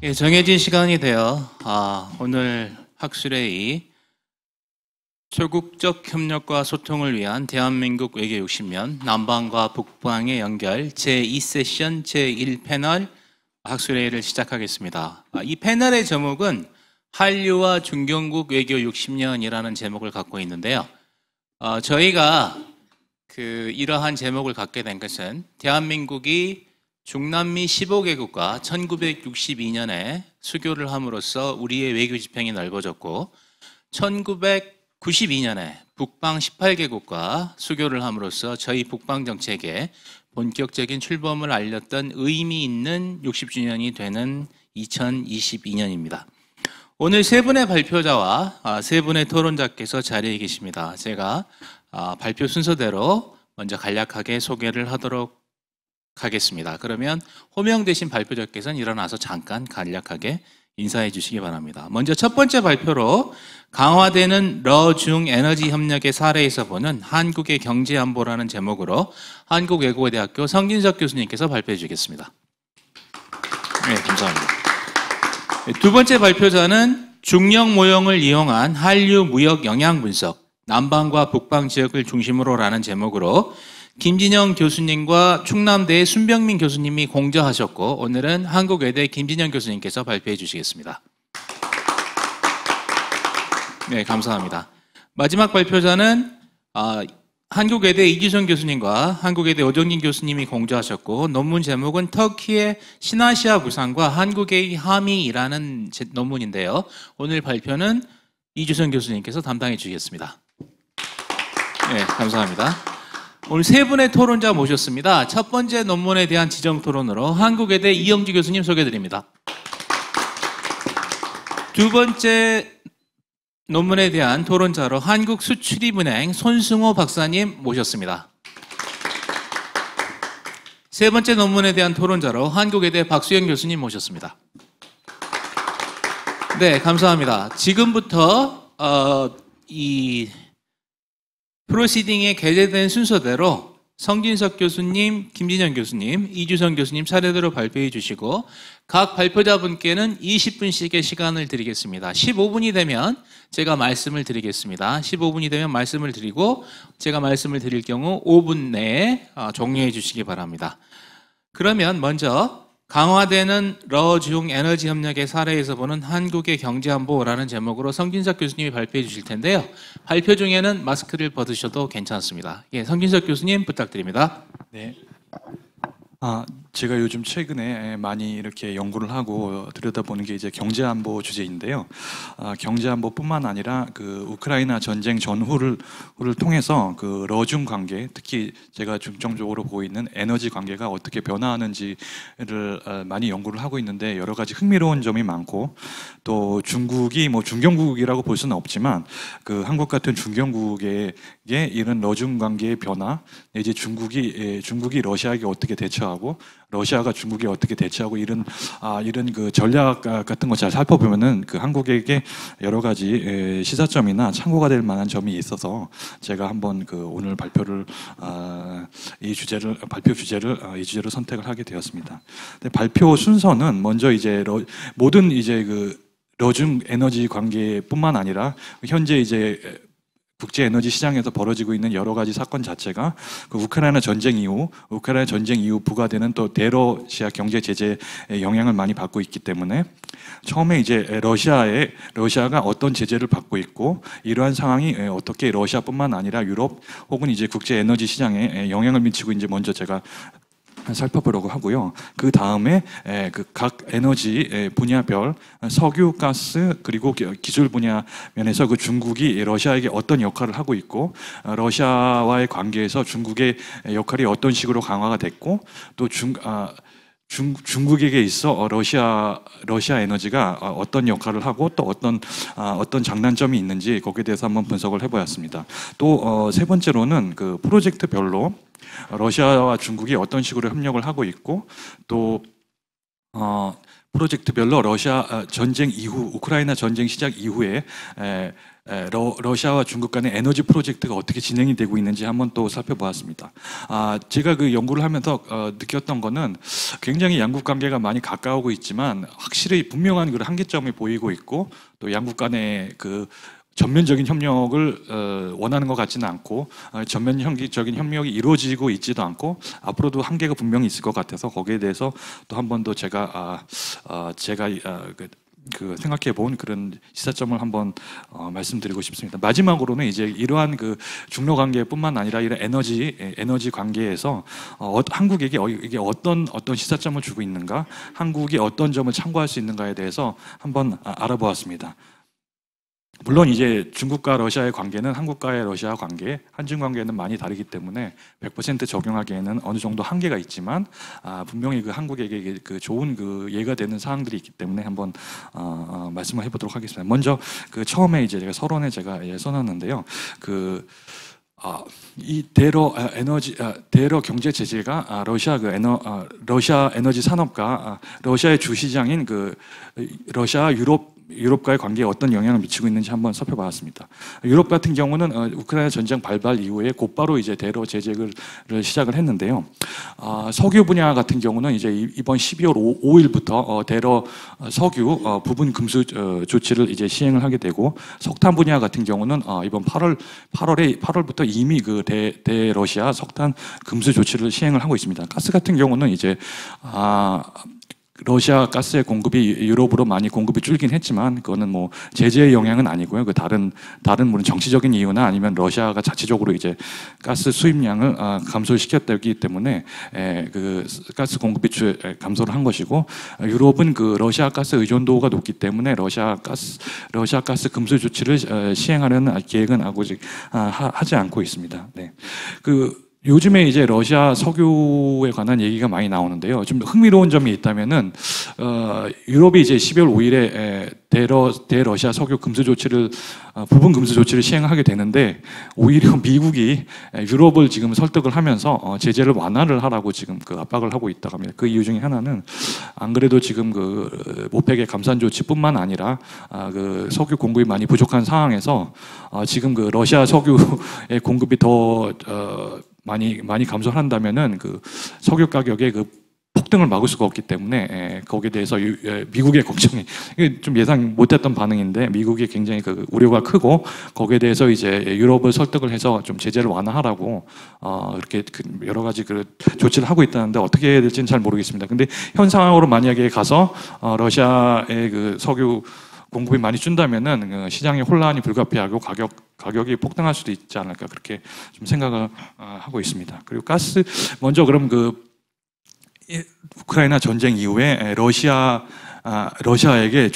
예, 정해진 시간이 되어 오늘 학술회의 초국적 협력과 소통을 위한 대한민국 외교 60년 남방과 북방의 연결 제2세션 제1패널 학술회의를 시작하겠습니다. 이 패널의 제목은 한류와 중경국 외교 60년이라는 제목을 갖고 있는데요. 저희가 이러한 제목을 갖게 된 것은 대한민국이 중남미 15개국과 1962년에 수교를 함으로써 우리의 외교 지평이 넓어졌고 1992년에 북방 18개국과 수교를 함으로써 저희 북방 정책에 본격적인 출범을 알렸던 의미 있는 60주년이 되는 2022년입니다. 오늘 세 분의 발표자와 세 분의 토론자께서 자리에 계십니다. 제가 발표 순서대로 먼저 간략하게 소개를 하도록 하겠습니다. 그러면 호명되신 발표자께서는 일어나서 잠깐 간략하게 인사해 주시기 바랍니다. 먼저 첫 번째 발표로 강화되는 러중 에너지 협력의 사례에서 보는 한국의 경제안보라는 제목으로 한국외국어대학교 성진석 교수님께서 발표해 주겠습니다. 네, 감사합니다. 두 번째 발표자는 중력 모형을 이용한 한류 무역 영향 분석, 남방과 북방 지역을 중심으로라는 제목으로 김진영 교수님과 충남대의 순병민 교수님이 공저하셨고 오늘은 한국외대 김진영 교수님께서 발표해 주시겠습니다. 네, 감사합니다. 마지막 발표자는 한국외대 이주성 교수님과 한국외대 오정진 교수님이 공저하셨고 논문 제목은 터키의 신아시아 부상과 한국의 함의라는 논문인데요. 오늘 발표는 이주성 교수님께서 담당해 주시겠습니다. 네, 감사합니다. 오늘 세 분의 토론자 모셨습니다. 첫 번째 논문에 대한 지정 토론으로 한국외대 이영주 교수님 소개드립니다. 두 번째 논문에 대한 토론자로 한국수출입은행 손승호 박사님 모셨습니다. 세 번째 논문에 대한 토론자로 한국외대 박수영 교수님 모셨습니다. 네, 감사합니다. 지금부터 이 프로시딩에 게재된 순서대로 성진석 교수님, 김진영 교수님, 이주성 교수님 차례대로 발표해 주시고 각 발표자분께는 20분씩의 시간을 드리겠습니다. 15분이 되면 제가 말씀을 드리겠습니다. 15분이 되면 말씀을 드리고 제가 말씀을 드릴 경우 5분 내에 종료해 주시기 바랍니다. 그러면 먼저 강화되는 러중 에너지 협력의 사례에서 보는 한국의 경제안보라는 제목으로 성진석 교수님이 발표해 주실 텐데요. 발표 중에는 마스크를 벗으셔도 괜찮습니다. 예, 성진석 교수님 부탁드립니다. 네. 제가 요즘 최근에 많이 이렇게 연구를 하고 들여다보는 게 이제 경제안보 주제인데요. 경제안보뿐만 아니라 우크라이나 전쟁 전후를 통해서 러중 관계, 특히 제가 중점적으로 보고 있는 에너지 관계가 어떻게 변화하는지를 많이 연구를 하고 있는데 여러 가지 흥미로운 점이 많고 또 중국이 중경국이라고 볼 수는 없지만 한국 같은 중경국의 이런 러중 관계의 변화, 이제 중국이 러시아에게 어떻게 대처하고 러시아가 중국에 어떻게 대처하고 이런 전략 같은 거 잘 살펴보면은 한국에게 여러 가지 시사점이나 참고가 될 만한 점이 있어서 제가 한번 오늘 발표 주제를 이 주제로 선택을 하게 되었습니다. 발표 순서는 먼저 이제 모든 러중 에너지 관계뿐만 아니라 현재 국제 에너지 시장에서 벌어지고 있는 여러 가지 사건 자체가 우크라이나 전쟁 이후 부과되는 또 대러시아 경제 제재의 영향을 많이 받고 있기 때문에 처음에 이제 러시아가 어떤 제재를 받고 있고 이러한 상황이 어떻게 러시아뿐만 아니라 유럽 혹은 이제 국제 에너지 시장에 영향을 미치고 이제 먼저 제가 살펴보려고 하고요. 그 다음에 각 에너지 분야별 석유, 가스 그리고 기술 분야 면에서 중국이 러시아에게 어떤 역할을 하고 있고 러시아와의 관계에서 중국의 역할이 어떤 식으로 강화가 됐고 또 중국에게 있어 러시아 에너지가 어떤 역할을 하고 또 어떤 장단점이 있는지 거기에 대해서 한번 분석을 해보았습니다. 또 세 번째로는 프로젝트별로 러시아와 중국이 어떤 식으로 협력을 하고 있고 또 프로젝트별로 러시아 전쟁 이후 우크라이나 전쟁 시작 이후에 러시아와 중국 간의 에너지 프로젝트가 어떻게 진행이 되고 있는지 한번 또 살펴보았습니다. 제가 그 연구를 하면서 느꼈던 거는 굉장히 양국 관계가 많이 가까우고 있지만 확실히 분명한 그런 한계점이 보이고 있고 또 양국 간의 그 전면적인 협력을 원하는 것 같지는 않고 전면적인 협력이 이루어지고 있지도 않고 앞으로도 한계가 분명히 있을 것 같아서 거기에 대해서 또 한 번 더 제가 생각해 본 그런 시사점을 한번 말씀드리고 싶습니다. 마지막으로는 이제 이러한 그 중로 관계뿐만 아니라 이런 에너지 관계에서 한국에게 이게 어떤 시사점을 주고 있는가, 한국이 어떤 점을 참고할 수 있는가에 대해서 한번 알아보았습니다. 물론 이제 중국과 러시아의 관계는 한국과의 러시아 관계, 한중 관계는 많이 다르기 때문에 100% 적용하기에는 어느 정도 한계가 있지만 분명히 그 한국에게 그 좋은 그 예가 되는 사항들이 있기 때문에 한번 말씀을 해보도록 하겠습니다. 먼저 그 처음에 이제 제가 서론에 제가 써놨는데요. 이 대러 경제 제재가 러시아 에너지 산업과 러시아의 주시장인 그 러시아 유럽과의 관계에 어떤 영향을 미치고 있는지 한번 살펴봤습니다. 유럽 같은 경우는 우크라이나 전쟁 발발 이후에 곧바로 이제 대러 제재를 시작을 했는데요. 석유 분야 같은 경우는 이제 이번 12월 5일부터 대러 석유 부분 금수 조치를 이제 시행을 하게 되고, 석탄 분야 같은 경우는 이번 8월부터 이미 그 대러시아 석탄 금수 조치를 시행을 하고 있습니다. 가스 같은 경우는 이제 러시아 가스의 공급이 유럽으로 많이 공급이 줄긴 했지만 그거는 뭐 제재의 영향은 아니고요. 그 다른 물론 정치적인 이유나 아니면 러시아가 자체적으로 이제 가스 수입량을 감소시켰기 때문에 그 가스 공급이 감소를 한 것이고, 유럽은 그 러시아 가스 의존도가 높기 때문에 러시아 가스 금수 조치를 시행하려는 계획은 아직 하지 않고 있습니다. 네. 요즘에 이제 러시아 석유에 관한 얘기가 많이 나오는데요. 좀 흥미로운 점이 있다면은 유럽이 이제 12월 5일에 대러시아 석유 금수 조치를 부분 금수 조치를 시행하게 되는데, 오히려 미국이 유럽을 지금 설득을 하면서 제재를 완화를 하라고 지금 그 압박을 하고 있다고 합니다. 그 이유 중에 하나는 안 그래도 지금 그 오펙의 감산 조치뿐만 아니라 그 석유 공급이 많이 부족한 상황에서 지금 그 러시아 석유의 공급이 더 많이 감소한다면은 그 석유 가격의 그 폭등을 막을 수가 없기 때문에 거기에 대해서 미국의 걱정이, 이게 좀 예상 못했던 반응인데 미국이 굉장히 그 우려가 크고, 거기에 대해서 이제 유럽을 설득을 해서 좀 제재를 완화하라고 이렇게 여러 가지 그 조치를 하고 있다는데 어떻게 해야 될지는 잘 모르겠습니다. 근데 현 상황으로 만약에 가서 러시아의 그 석유 공급이 많이 준다면은 시장의 혼란이 불가피하고 가격이 폭등할 수도 있지 않을까, 그렇게 좀 생각을 하고 있습니다. 그리고 가스, 먼저 그럼 우크라이나 전쟁 이후에 러시아에게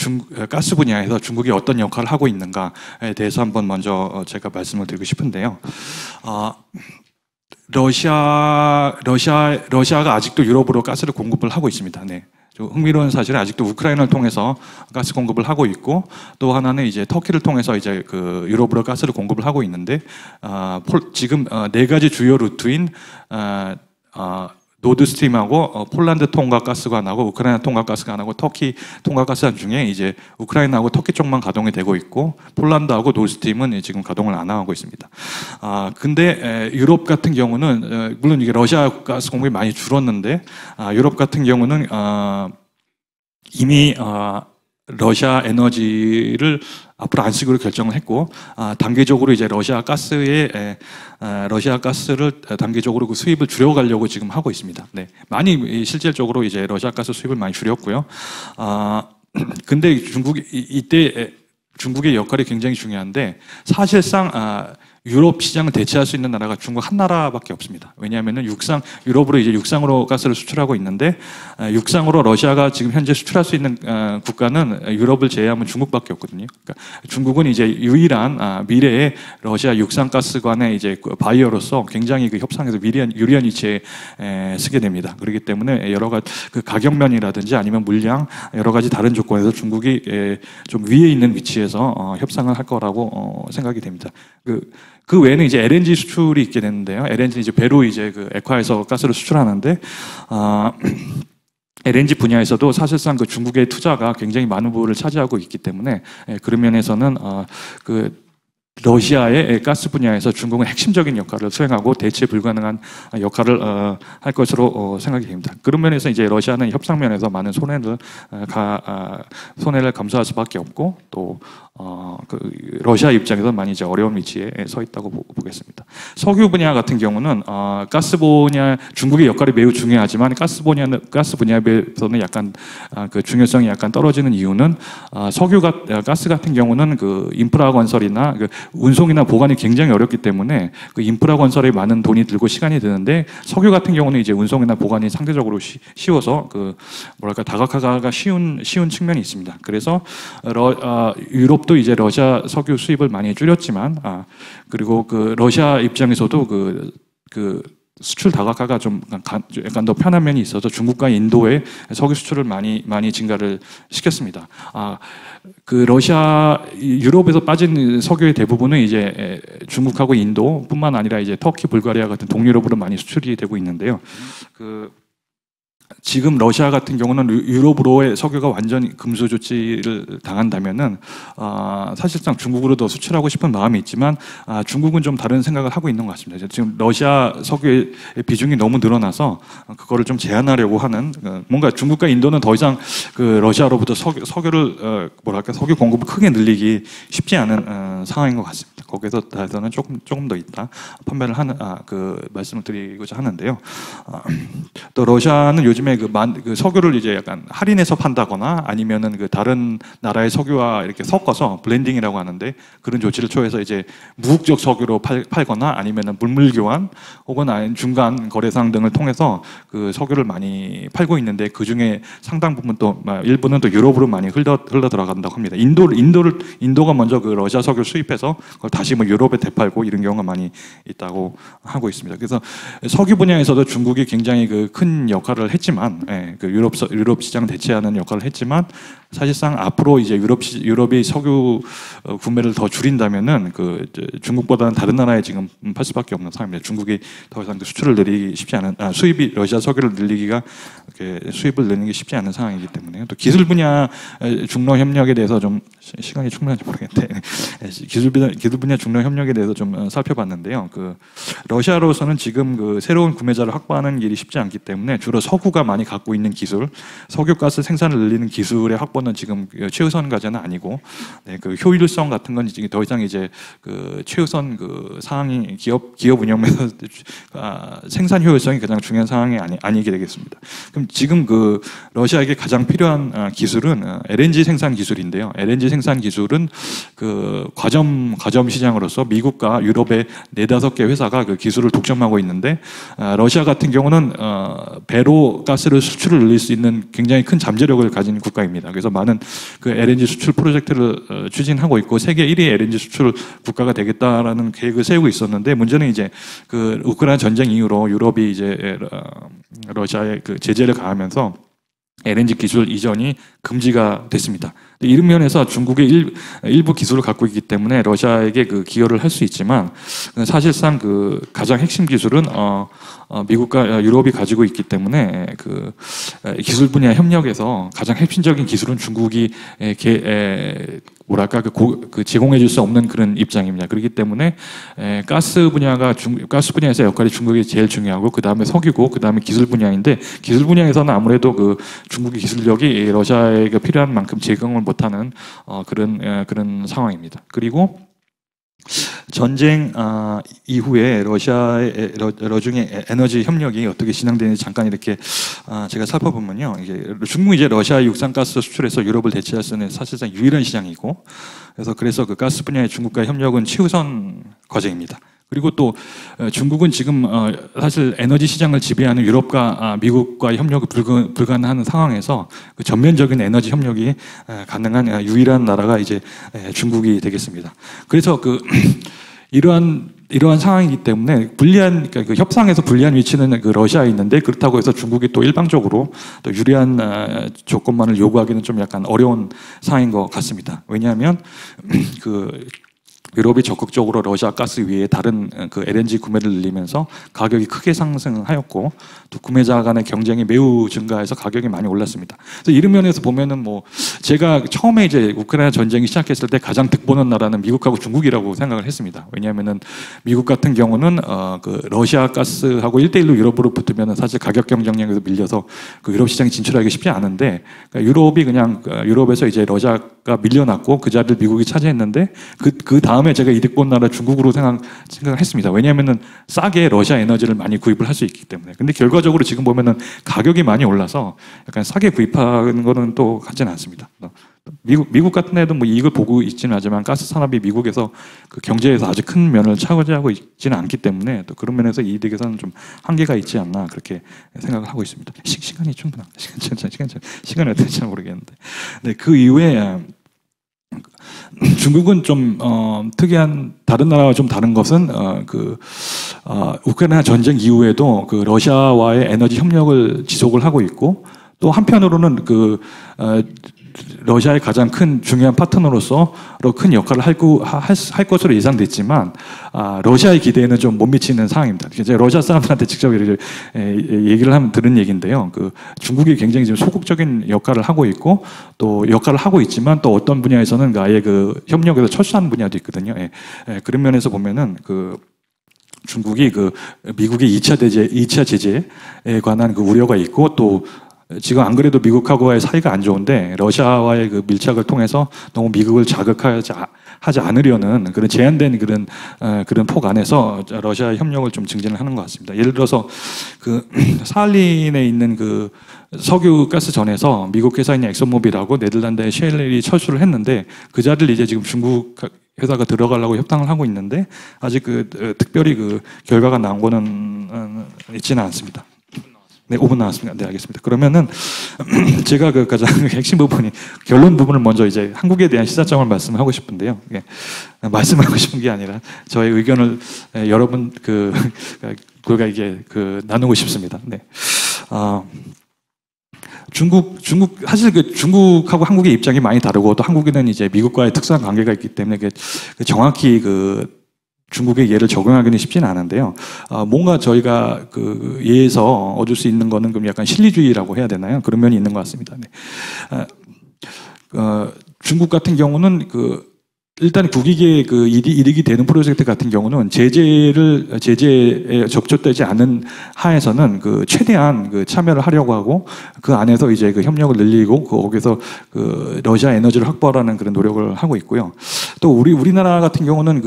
가스 분야에서 중국이 어떤 역할을 하고 있는가에 대해서 한번 먼저 제가 말씀을 드리고 싶은데요. 러시아가 아직도 유럽으로 가스를 공급을 하고 있습니다. 네. 흥미로운 사실은 아직도 우크라이나를 통해서 가스 공급을 하고 있고, 또 하나는 이제 터키를 통해서 이제 그 유럽으로 가스를 공급을 하고 있는데, 지금 네 가지 주요 루트인 노드스트림하고 폴란드 통과 가스관하고 우크라이나 통과 가스관하고 터키 통과 가스관 중에 이제 우크라이나하고 터키 쪽만 가동이 되고 있고, 폴란드하고 노드스트림은 지금 가동을 안 하고 있습니다. 근데 유럽 같은 경우는 물론 이게 러시아 가스 공급이 많이 줄었는데, 유럽 같은 경우는 이미 러시아 에너지를 앞으로 안 쓰기로 결정을 했고, 단계적으로 이제 러시아 가스를 단계적으로 그 수입을 줄여가려고 지금 하고 있습니다. 네, 많이 실질적으로 이제 러시아 가스 수입을 많이 줄였고요. 근데 이때 중국의 역할이 굉장히 중요한데, 사실상 유럽 시장을 대체할 수 있는 나라가 중국 한 나라밖에 없습니다. 왜냐하면은 유럽으로 이제 육상으로 가스를 수출하고 있는데, 육상으로 러시아가 지금 현재 수출할 수 있는 국가는 유럽을 제외하면 중국밖에 없거든요. 그러니까 중국은 이제 유일한 미래의 러시아 육상 가스관의 이제 바이어로서 굉장히 그 협상에서 유리한 위치에 서게 됩니다. 그렇기 때문에 여러 가지 그 가격면이라든지 아니면 물량 여러 가지 다른 조건에서 중국이 좀 위에 있는 위치에서 협상을 할 거라고 생각이 됩니다. 그 외에는 이제 LNG 수출이 있게 되는데요. LNG 이제 배로 이제 그 액화에서 가스를 수출하는데, LNG 분야에서도 사실상 그 중국의 투자가 굉장히 많은 부분을 차지하고 있기 때문에 그런 면에서는 러시아의 가스 분야에서 중국은 핵심적인 역할을 수행하고 대체 불가능한 역할을 할 것으로 생각이 됩니다. 그런 면에서 이제 러시아는 협상 면에서 많은 손해를 감수할 수밖에 없고 또 러시아 입장에서 많이 이제 어려운 위치에 서 있다고 보겠습니다. 석유 분야 같은 경우는 가스 분야 중국의 역할이 매우 중요하지만 가스 분야에서는 약간 그 중요성이 약간 떨어지는 이유는 가스 같은 경우는 그 인프라 건설이나 그 운송이나 보관이 굉장히 어렵기 때문에 그 인프라 건설에 많은 돈이 들고 시간이 드는데 석유 같은 경우는 이제 운송이나 보관이 상대적으로 쉬워서 그 뭐랄까 다각화가 쉬운 측면이 있습니다. 그래서 유럽도 이제 러시아 석유 수입을 많이 줄였지만 그리고 그 러시아 입장에서도 그 수출 다각화가 좀 약간 더 편한 면이 있어서 중국과 인도의 석유 수출을 많이 증가를 시켰습니다. 그 유럽에서 빠진 석유의 대부분은 이제 중국하고 인도뿐만 아니라 이제 터키, 불가리아 같은 동유럽으로 많이 수출이 되고 있는데요. 지금 러시아 같은 경우는 유럽으로의 석유가 완전히 금수 조치를 당한다면은 사실상 중국으로 더 수출하고 싶은 마음이 있지만 중국은 좀 다른 생각을 하고 있는 것 같습니다. 지금 러시아 석유의 비중이 너무 늘어나서 그거를 좀 제한하려고 하는 뭔가 중국과 인도는 더 이상 그 러시아로부터 석유를 석유 공급을 크게 늘리기 쉽지 않은 상황인 것 같습니다. 거기에서 대해서는 조금 더 있다 판매를 하는 말씀을 드리고자 하는데요. 또 러시아는 요즘에 그 석유를 이제 약간 할인해서 판다거나 아니면은 그 다른 나라의 석유와 이렇게 섞어서 블렌딩이라고 하는데 그런 조치를 취해서 이제 무국적 석유로 팔거나 아니면은 물물 교환 혹은 아닌 중간 거래상 등을 통해서 그 석유를 많이 팔고 있는데 그 중에 상당 부분 또 일부는 또 유럽으로 많이 흘러 들어간다고 합니다. 인도가 먼저 그 러시아 석유 수입해서 그걸 다시 유럽에 되팔고 이런 경우가 많이 있다고 하고 있습니다. 그래서 석유 분야에서도 중국이 굉장히 큰 역할을 했지만, 그 유럽 시장 대체하는 역할을 했지만 사실상 앞으로 이제 유럽이 석유 구매를 더 줄인다면은 중국보다는 다른 나라에 지금 팔 수밖에 없는 상황입니다. 중국이 더 이상 수출을 늘리기 쉽지 않은 러시아 석유를 늘리기가 수입을 늘리는 게 쉽지 않은 상황이기 때문에 또 기술 분야 중러 협력에 대해서 좀 시간이 충분한지 모르겠는데 기술 분야 중러 협력에 대해서 좀 살펴봤는데요. 러시아로서는 지금 새로운 구매자를 확보하는 길이 쉽지 않기 때문에 주로 석유가 많이 갖고 있는 기술, 석유가스 생산을 늘리는 기술의 확보는 지금 최우선 과제는 아니고, 효율성 같은 건 더 이상 이제 최우선 사항이 기업 운영에서 생산 효율성이 가장 중요한 상황이 아니게 되겠습니다. 그럼 지금 러시아에게 가장 필요한 기술은 LNG 생산 기술인데요. LNG 생산 기술은 과점 시장으로서 미국과 유럽의 4-5개 회사가 그 기술을 독점하고 있는데 러시아 같은 경우는 배로 가스를 수출을 늘릴 수 있는 굉장히 큰 잠재력을 가진 국가입니다. 그래서 많은 LNG 수출 프로젝트를 추진하고 있고 세계 1위 LNG 수출 국가가 되겠다라는 계획을 세우고 있었는데 문제는 이제 우크라이나 전쟁 이후로 유럽이 이제 러시아에 제재를 가하면서 LNG 기술 이전이 금지가 됐습니다. 이런 면에서 중국의 일부 기술을 갖고 있기 때문에 러시아에게 기여를 할 수 있지만 사실상 가장 핵심 기술은 미국과 유럽이 가지고 있기 때문에 기술 분야 협력에서 가장 핵심적인 기술은 중국이 제공해 줄 수 없는 그런 입장입니다. 그렇기 때문에 가스 분야에서 역할이 중국이 제일 중요하고 그 다음에 석유고 그 다음에 기술 분야인데 기술 분야에서는 아무래도 중국의 기술력이 러시아에게 필요한 만큼 제공을 못하는 그런 상황입니다. 그리고 전쟁 이후에 러중의 에너지 협력이 어떻게 진행되는지 잠깐 이렇게 제가 살펴보면요. 중국이 이제 러시아의 육상가스 수출에서 유럽을 대체할 수 있는 사실상 유일한 시장이고, 그래서 가스 분야의 중국과의 협력은 최우선 과제입니다. 그리고 또 중국은 지금 사실 에너지 시장을 지배하는 유럽과 미국과의 협력이 불가능한 상황에서 전면적인 에너지 협력이 가능한 유일한 나라가 이제 중국이 되겠습니다. 그래서 이러한 상황이기 때문에 협상에서 불리한 위치는 러시아에 있는데 그렇다고 해서 중국이 또 일방적으로 또 유리한 조건만을 요구하기는 좀 약간 어려운 상황인 것 같습니다. 왜냐하면 유럽이 적극적으로 러시아 가스 위에 다른 그 LNG 구매를 늘리면서 가격이 크게 상승하였고 또 구매자 간의 경쟁이 매우 증가해서 가격이 많이 올랐습니다. 그래서 이런 면에서 보면은 뭐 제가 처음에 이제 우크라이나 전쟁이 시작했을 때 가장 득보는 나라는 미국하고 중국이라고 생각을 했습니다. 왜냐하면은 미국 같은 경우는 그 러시아 가스하고 1대1로 유럽으로 붙으면은 사실 가격 경쟁력에서 밀려서 그 유럽 시장에 진출하기 쉽지 않은데 그러니까 유럽이 그냥 유럽에서 이제 러시아가 밀려났고 그 자리를 미국이 차지했는데 그 다음에 제가 이득 본 나라 중국으로 생각을 했습니다. 왜냐하면은 싸게 러시아 에너지를 많이 구입을 할 수 있기 때문에. 근데 결과적으로 지금 보면은 가격이 많이 올라서 약간 싸게 구입하는 거는 또 같지는 않습니다. 미국 같은 데도 뭐 이익을 보고 있지는 하지만 가스 산업이 미국에서 그 경제에서 아주 큰 면을 차지하고 있지는 않기 때문에 또 그런 면에서 이득에서는 좀 한계가 있지 않나 그렇게 생각을 하고 있습니다. 시간이 충분합니다. 시간이 어떨지 잘 모르겠는데. 네, 그 이후에 중국은 좀 특이한 다른 나라와 좀 다른 것은 우크라이나 전쟁 이후에도 그 러시아와의 에너지 협력을 지속을 하고 있고 또 한편으로는 러시아의 가장 큰 중요한 파트너로서 큰 역할을 할 것으로 예상됐지만 러시아의 기대에는 좀 못 미치는 상황입니다. 제가 러시아 사람들한테 직접 얘기를 하면 들은 얘기인데요. 그 중국이 굉장히 지금 소극적인 역할을 하고 있고 또 역할을 하고 있지만 또 어떤 분야에서는 아예 그 협력에서 철수하는 분야도 있거든요. 그런 면에서 보면은 중국이 미국의 2차 제재에 관한 그 우려가 있고 또 지금 안 그래도 미국하고의 사이가 안 좋은데 러시아와의 그 밀착을 통해서 너무 미국을 자극하지 않으려는 그런 제한된 그런 폭 안에서 러시아의 협력을 좀 증진을 하는 것 같습니다. 예를 들어서 사할린에 있는 석유 가스 전에서 미국 회사인 엑선모빌하고 네덜란드의 쉘이 철수를 했는데 그 자리를 이제 지금 중국 회사가 들어가려고 협상을 하고 있는데 아직 특별히 결과가 나온 거는 있지는 않습니다. 네, 5분 나왔습니다. 네, 알겠습니다. 그러면은 제가 가장 핵심 부분이 결론 부분을 먼저 이제 한국에 대한 시사점을 말씀하고 싶은데요. 말씀하고 싶은 게 아니라 저의 의견을 여러분 그가 이게 나누고 싶습니다. 네. 중국 사실 중국하고 한국의 입장이 많이 다르고 또 한국에는 이제 미국과의 특수한 관계가 있기 때문에 정확히 중국의 예를 적용하기는 쉽지는 않은데요. 뭔가 저희가 예에서 얻을 수 있는 거는 그럼 약간 실리주의라고 해야 되나요? 그런 면이 있는 것 같습니다. 네. 중국 같은 경우는 일단 국익에 이득이 되는 프로젝트 같은 경우는 제재에 접촉되지 않은 하에서는 최대한 참여를 하려고 하고 그 안에서 이제 협력을 늘리고 거기서 러시아 에너지를 확보하라는 그런 노력을 하고 있고요. 또 우리나라 같은 경우는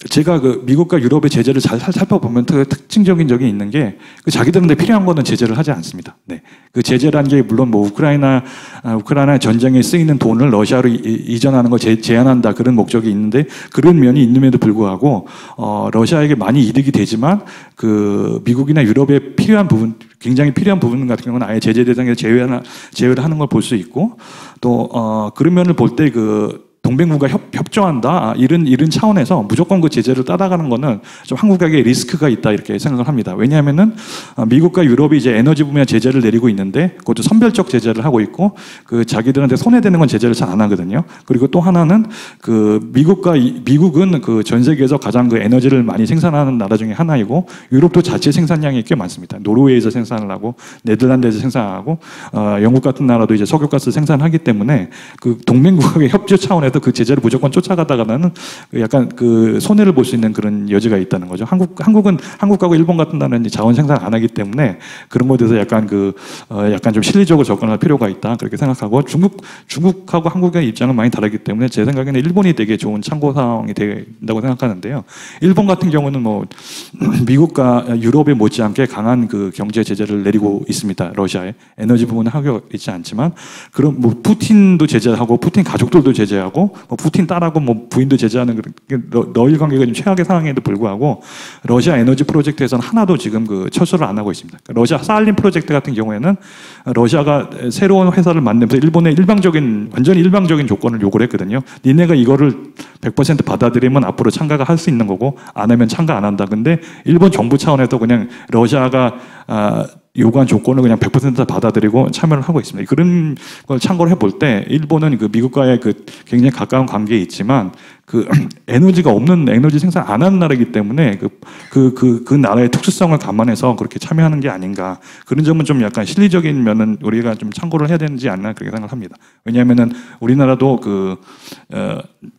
제가 미국과 유럽의 제재를 잘 살펴보면 특징적인 적이 있는 게 자기들한테 필요한 거는 제재를 하지 않습니다. 네. 그 제재라는 게 물론 우크라이나 전쟁에 쓰이는 돈을 러시아로 이전하는 걸 제한한다 그런 목적이 있는데 그런 면이 있음에도 불구하고 러시아에게 많이 이득이 되지만 미국이나 유럽에 필요한 부분 굉장히 필요한 부분 같은 경우는 아예 제재 대상에서 제외를 하는 걸 볼 수 있고 또 그런 면을 볼 때 동맹국가 협조한다 이런 차원에서 무조건 제재를 따라가는 거는 좀 한국에게 리스크가 있다 이렇게 생각을 합니다. 왜냐하면은 미국과 유럽이 이제 에너지 분야 제재를 내리고 있는데 그것도 선별적 제재를 하고 있고 자기들한테 손해되는 건 제재를 잘 안 하거든요. 그리고 또 하나는 미국은 전 세계에서 가장 에너지를 많이 생산하는 나라 중에 하나이고 유럽도 자체 생산량이 꽤 많습니다. 노르웨이에서 생산을 하고 네덜란드에서 생산하고 영국 같은 나라도 이제 석유가스 생산하기 때문에 동맹국가의 협조 차원에서 그 제재를 무조건 쫓아가다가는 약간 손해를 볼 수 있는 그런 여지가 있다는 거죠. 한국하고 일본 같은 나라는 자원 생산 안 하기 때문에 그런 것에 대해서 약간 좀 실리적으로 접근할 필요가 있다 그렇게 생각하고 중국하고 한국의 입장은 많이 다르기 때문에 제 생각에는 일본이 되게 좋은 참고 사항이 된다고 생각하는데요. 일본 같은 경우는 미국과 유럽에 못지않게 강한 경제 제재를 내리고 있습니다. 러시아에 에너지 부분은 하고 있지 않지만 그럼 푸틴도 제재하고 푸틴 가족들도 제재하고 푸틴 딸하고 부인도 제재하는 러일 관계가 좀 최악의 상황에도 불구하고 러시아 에너지 프로젝트에서는 하나도 지금 철수를 안 하고 있습니다. 러시아 사할린 프로젝트 같은 경우에는 러시아가 새로운 회사를 만들면서 일본의 완전히 일방적인 조건을 요구를 했거든요. 니네가 이거를 100% 받아들이면 앞으로 참가가 할 수 있는 거고 안 하면 참가 안 한다. 근데 일본 정부 차원에서 그냥 러시아가 요구한 조건을 그냥 100% 받아들이고 참여를 하고 있습니다. 그런 걸 참고를 해볼 때 일본은 그 미국과의 그 굉장히 가까운 관계에 있지만 그 에너지가 없는 에너지 생산 안 하는 나라이기 때문에 그 나라의 특수성을 감안해서 그렇게 참여하는 게 아닌가 그런 점은 좀 약간 실리적인 면은 우리가 좀 참고를 해야 되는지 않나 그렇게 생각을 합니다. 왜냐하면은 우리나라도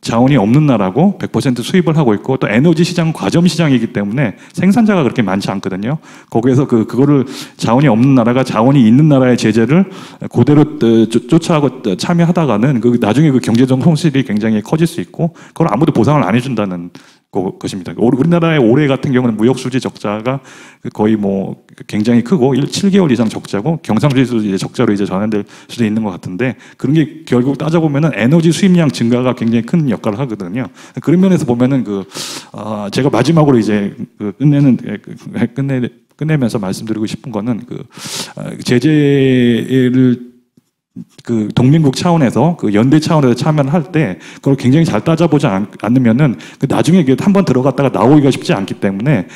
자원이 없는 나라고 100% 수입을 하고 있고 또 에너지 시장은 과점 시장이기 때문에 생산자가 그렇게 많지 않거든요. 거기에서 그거를 자원이 없는 나라가 자원이 있는 나라의 제재를 그대로 쫓아하고 참여하다가는 나중에 그 경제적 손실이 굉장히 커질 수 있고 그걸 아무도 보상을 안 해준다는 것입니다. 우리나라의 올해 같은 경우는 무역수지 적자가 거의 뭐 굉장히 크고 7개월 이상 적자고 경상수지도 이제 적자로 이제 전환될 수도 있는 것 같은데 그런 게 결국 따져보면은 에너지 수입량 증가가 굉장히 큰 역할을 하거든요. 그런 면에서 보면은 제가 마지막으로 이제 끝내면서 말씀드리고 싶은 거는 제재를 동맹국 차원에서 연대 차원에서 참여를 할 때 그걸 굉장히 잘 따져보지 않으면은 나중에 한 번 들어갔다가 나오기가 쉽지 않기 때문에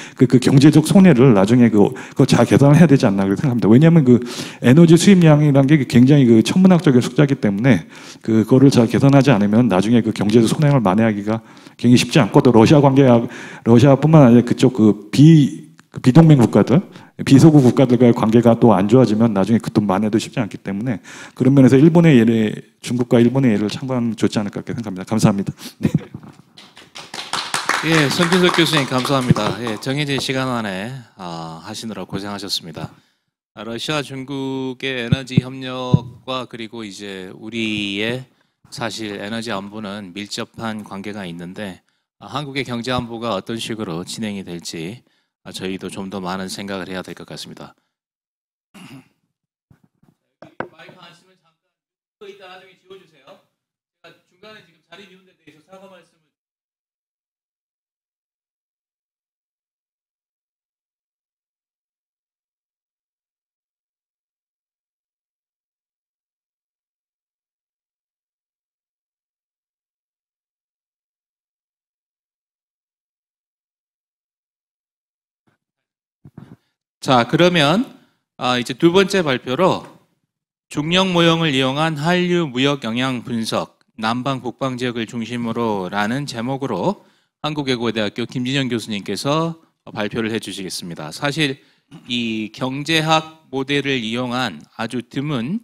경제적 손해를 나중에 그거 잘 계산을 해야 되지 않나 그렇게 생각합니다. 왜냐하면 에너지 수입량이라는 게 굉장히 천문학적인 숫자이기 때문에 그거를 잘 계산하지 않으면 나중에 경제적 손해를 만회하기가 굉장히 쉽지 않고 또 러시아뿐만 아니라 그쪽 비동맹 국가들, 비서구 국가들과의 관계가 또 안 좋아지면 나중에 그 돈 만회도 쉽지 않기 때문에 그런 면에서 중국과 일본의 예를 참고하면 좋지 않을까 생각합니다. 감사합니다. 네. 예, 손준석 교수님 감사합니다. 예, 정해진 시간 안에 하시느라 고생하셨습니다. 러시아 중국의 에너지 협력과 그리고 이제 우리의 사실 에너지 안보는 밀접한 관계가 있는데 한국의 경제 안보가 어떤 식으로 진행이 될지 저희도 좀 더 많은 생각을 해야 될 것 같습니다. 마이크 안 쓰면 잠깐 이따 나중에 지워주세요. 제가 중간에 지금 자리 비운 데 대해서 사과 말씀을 자, 그러면 이제 두 번째 발표로 중력 모형을 이용한 한류 무역 영향 분석, 남방 북방 지역을 중심으로라는 제목으로 한국외국어대학교 김진영 교수님께서 발표를 해주시겠습니다. 사실 이 경제학 모델을 이용한 아주 드문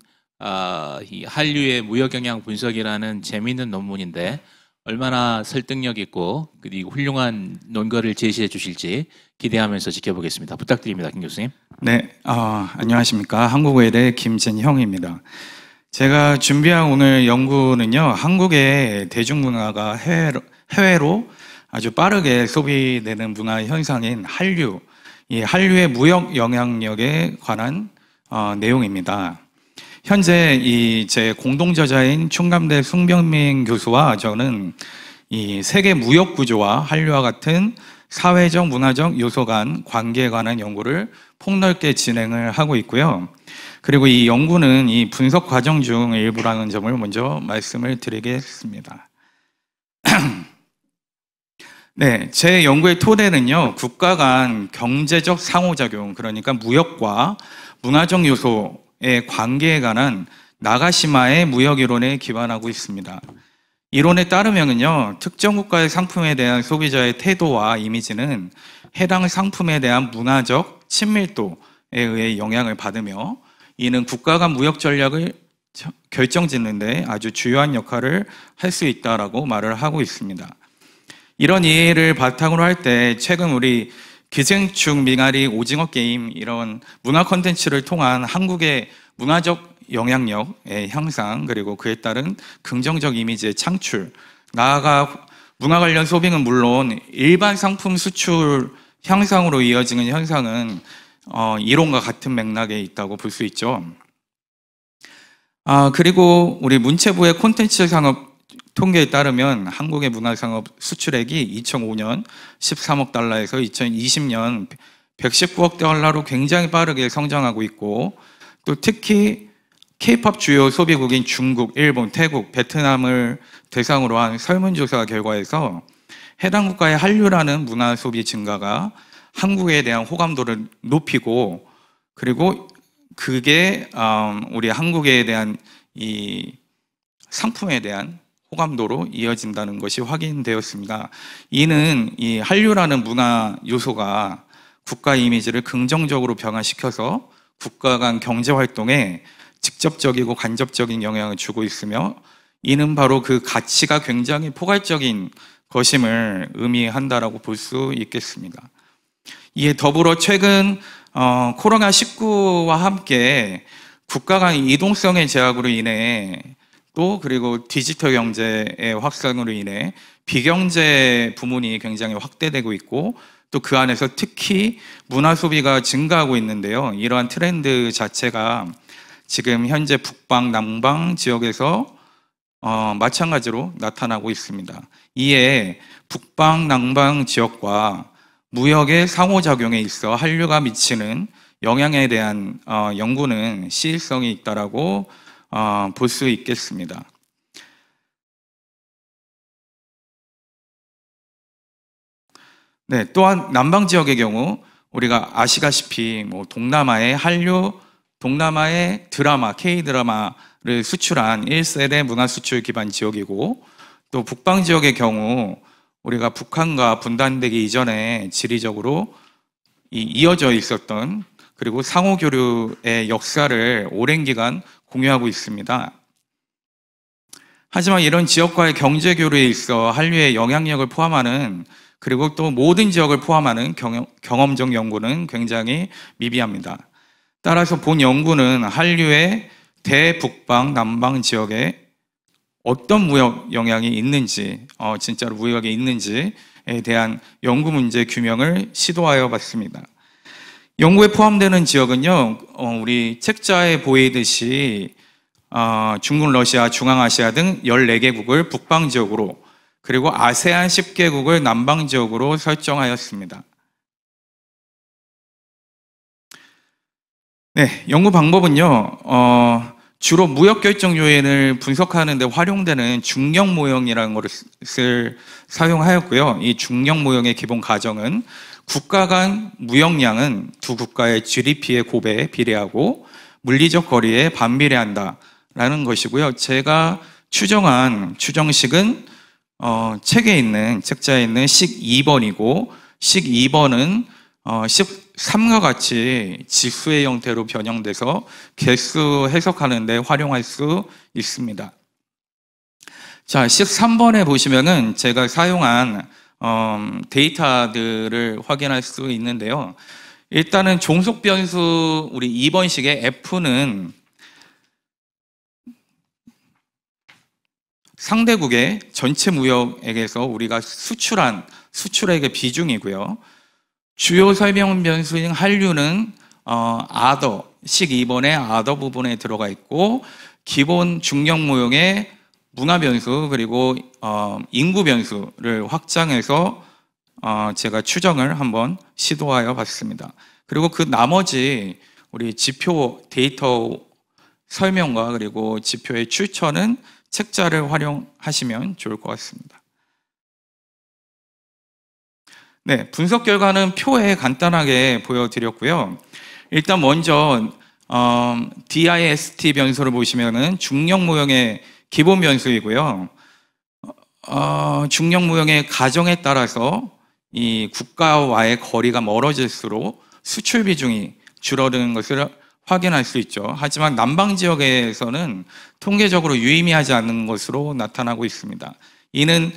이 한류의 무역 영향 분석이라는 재미있는 논문인데 얼마나 설득력 있고 그리고 훌륭한 논거를 제시해 주실지 기대하면서 지켜보겠습니다. 부탁드립니다, 김 교수님. 네, 안녕하십니까. 한국외대 김진형입니다. 제가 준비한 오늘 연구는요, 한국의 대중문화가 해외로 아주 빠르게 소비되는 문화 현상인 한류, 이 한류의 무역 영향력에 관한 내용입니다. 현재 제 공동저자인 충남대 송병민 교수와 저는 이 세계 무역 구조와 한류와 같은 사회적, 문화적 요소 간 관계에 관한 연구를 폭넓게 진행을 하고 있고요. 그리고 이 연구는 이 분석 과정 중 일부라는 점을 먼저 말씀을 드리겠습니다. 네, 제 연구의 토대는요, 국가 간 경제적 상호작용, 그러니까 무역과 문화적 요소의 관계에 관한 나가시마의 무역 이론에 기반하고 있습니다. 이론에 따르면요, 특정 국가의 상품에 대한 소비자의 태도와 이미지는 해당 상품에 대한 문화적 친밀도에 의해 영향을 받으며 이는 국가 간 무역 전략을 결정짓는데 아주 주요한 역할을 할 수 있다라고 말을 하고 있습니다. 이런 이해를 바탕으로 할 때 최근 우리 기생충, 미나리, 오징어 게임 이런 문화 콘텐츠를 통한 한국의 문화적 영향력의 향상 그리고 그에 따른 긍정적 이미지의 창출, 나아가 문화 관련 소비는 물론 일반 상품 수출 향상으로 이어지는 현상은 이론과 같은 맥락에 있다고 볼 수 있죠. 그리고 우리 문체부의 콘텐츠 산업 통계에 따르면 한국의 문화산업 수출액이 2005년 13억 달러에서 2020년 119억 달러로 굉장히 빠르게 성장하고 있고 또 특히 K-팝 주요 소비국인 중국, 일본, 태국, 베트남을 대상으로 한 설문조사 결과에서 해당 국가의 한류라는 문화 소비 증가가 한국에 대한 호감도를 높이고 그리고 그게 우리 한국에 대한 이 상품에 대한 호감도로 이어진다는 것이 확인되었습니다. 이는 이 한류라는 문화 요소가 국가 이미지를 긍정적으로 변화시켜서 국가 간 경제 활동에 직접적이고 간접적인 영향을 주고 있으며, 이는 바로 그 가치가 굉장히 포괄적인 것임을 의미한다라고 볼 수 있겠습니다. 이에 더불어 최근 코로나19와 함께 국가 간 이동성의 제약으로 인해, 또 그리고 디지털 경제의 확산으로 인해 비경제 부문이 굉장히 확대되고 있고, 또 그 안에서 특히 문화 소비가 증가하고 있는데요. 이러한 트렌드 자체가 지금 현재 북방, 남방 지역에서 마찬가지로 나타나고 있습니다. 이에 북방, 남방 지역과 무역의 상호작용에 있어 한류가 미치는 영향에 대한 연구는 시일성이 있다라고 볼 수 있겠습니다. 네, 또한 남방 지역의 경우 우리가 아시다시피 동남아의 한류, 동남아의 드라마, K-드라마를 수출한 1세대 문화 수출 기반 지역이고, 또 북방 지역의 경우 우리가 북한과 분단되기 이전에 지리적으로 이어져 있었던, 그리고 상호교류의 역사를 오랜 기간 공유하고 있습니다. 하지만 이런 지역과의 경제교류에 있어 한류의 영향력을 포함하는, 그리고 또 모든 지역을 포함하는 경험적 연구는 굉장히 미비합니다. 따라서 본 연구는 한류의 대북방, 남방 지역에 어떤 무역 영향이 있는지, 진짜로 무역이 있는지에 대한 연구 문제 규명을 시도하여 봤습니다. 연구에 포함되는 지역은요, 우리 책자에 보이듯이 중국, 러시아, 중앙아시아 등 14개국을 북방 지역으로, 그리고 아세안 10개국을 남방 지역으로 설정하였습니다. 네, 연구 방법은요, 주로 무역 결정 요인을 분석하는 데 활용되는 중력 모형이라는 것을 사용하였고요. 이 중력 모형의 기본 가정은 국가 간 무역량은 두 국가의 GDP의 곱에 비례하고 물리적 거리에 반비례한다라는 것이고요. 제가 추정한 추정식은 책자에 있는 식 2번이고, 식 2번은 식 3과 같이 지수의 형태로 변형돼서 개수 해석하는 데 활용할 수 있습니다. 자, 식 3번에 보시면은 제가 사용한 데이터들을 확인할 수 있는데요. 일단은 종속 변수 우리 2번식의 F는 상대국의 전체 무역액에서 우리가 수출한 수출액의 비중이고요. 주요 설명 변수인 한류는 식 2번의 other 부분에 들어가 있고, 기본 중력 모형의 문화 변수, 그리고 인구 변수를 확장해서 제가 추정을 한번 시도하여 봤습니다. 그리고 그 나머지 우리 지표 데이터 설명과 그리고 지표의 출처는 책자를 활용하시면 좋을 것 같습니다. 네, 분석 결과는 표에 간단하게 보여드렸고요. 일단 먼저 DIST 변수를 보시면은 중력 모형의 기본 변수이고요. 중력 모형의 가정에 따라서 이 국가와의 거리가 멀어질수록 수출 비중이 줄어드는 것을 확인할 수 있죠. 하지만 남방 지역에서는 통계적으로 유의미하지 않는 것으로 나타나고 있습니다. 이는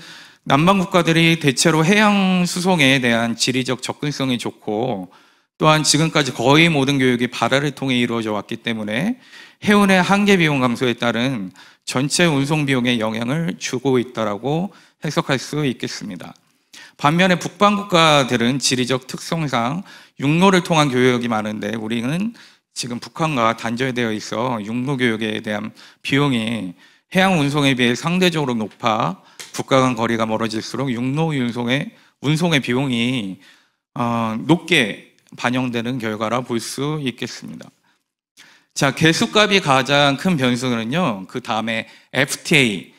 남방 국가들이 대체로 해양 수송에 대한 지리적 접근성이 좋고, 또한 지금까지 거의 모든 교육이 바다를 통해 이루어져 왔기 때문에 해운의 항계 비용 감소에 따른 전체 운송 비용에 영향을 주고 있다라고 해석할 수 있겠습니다. 반면에 북방 국가들은 지리적 특성상 육로를 통한 교역이 많은데, 우리는 지금 북한과 단절되어 있어 육로 교역에 대한 비용이 해양 운송에 비해 상대적으로 높아 국가 간 거리가 멀어질수록 육로 운송의 비용이 높게 반영되는 결과라 볼 수 있겠습니다. 자, 개수값이 가장 큰 변수는요, 그 다음에 FTA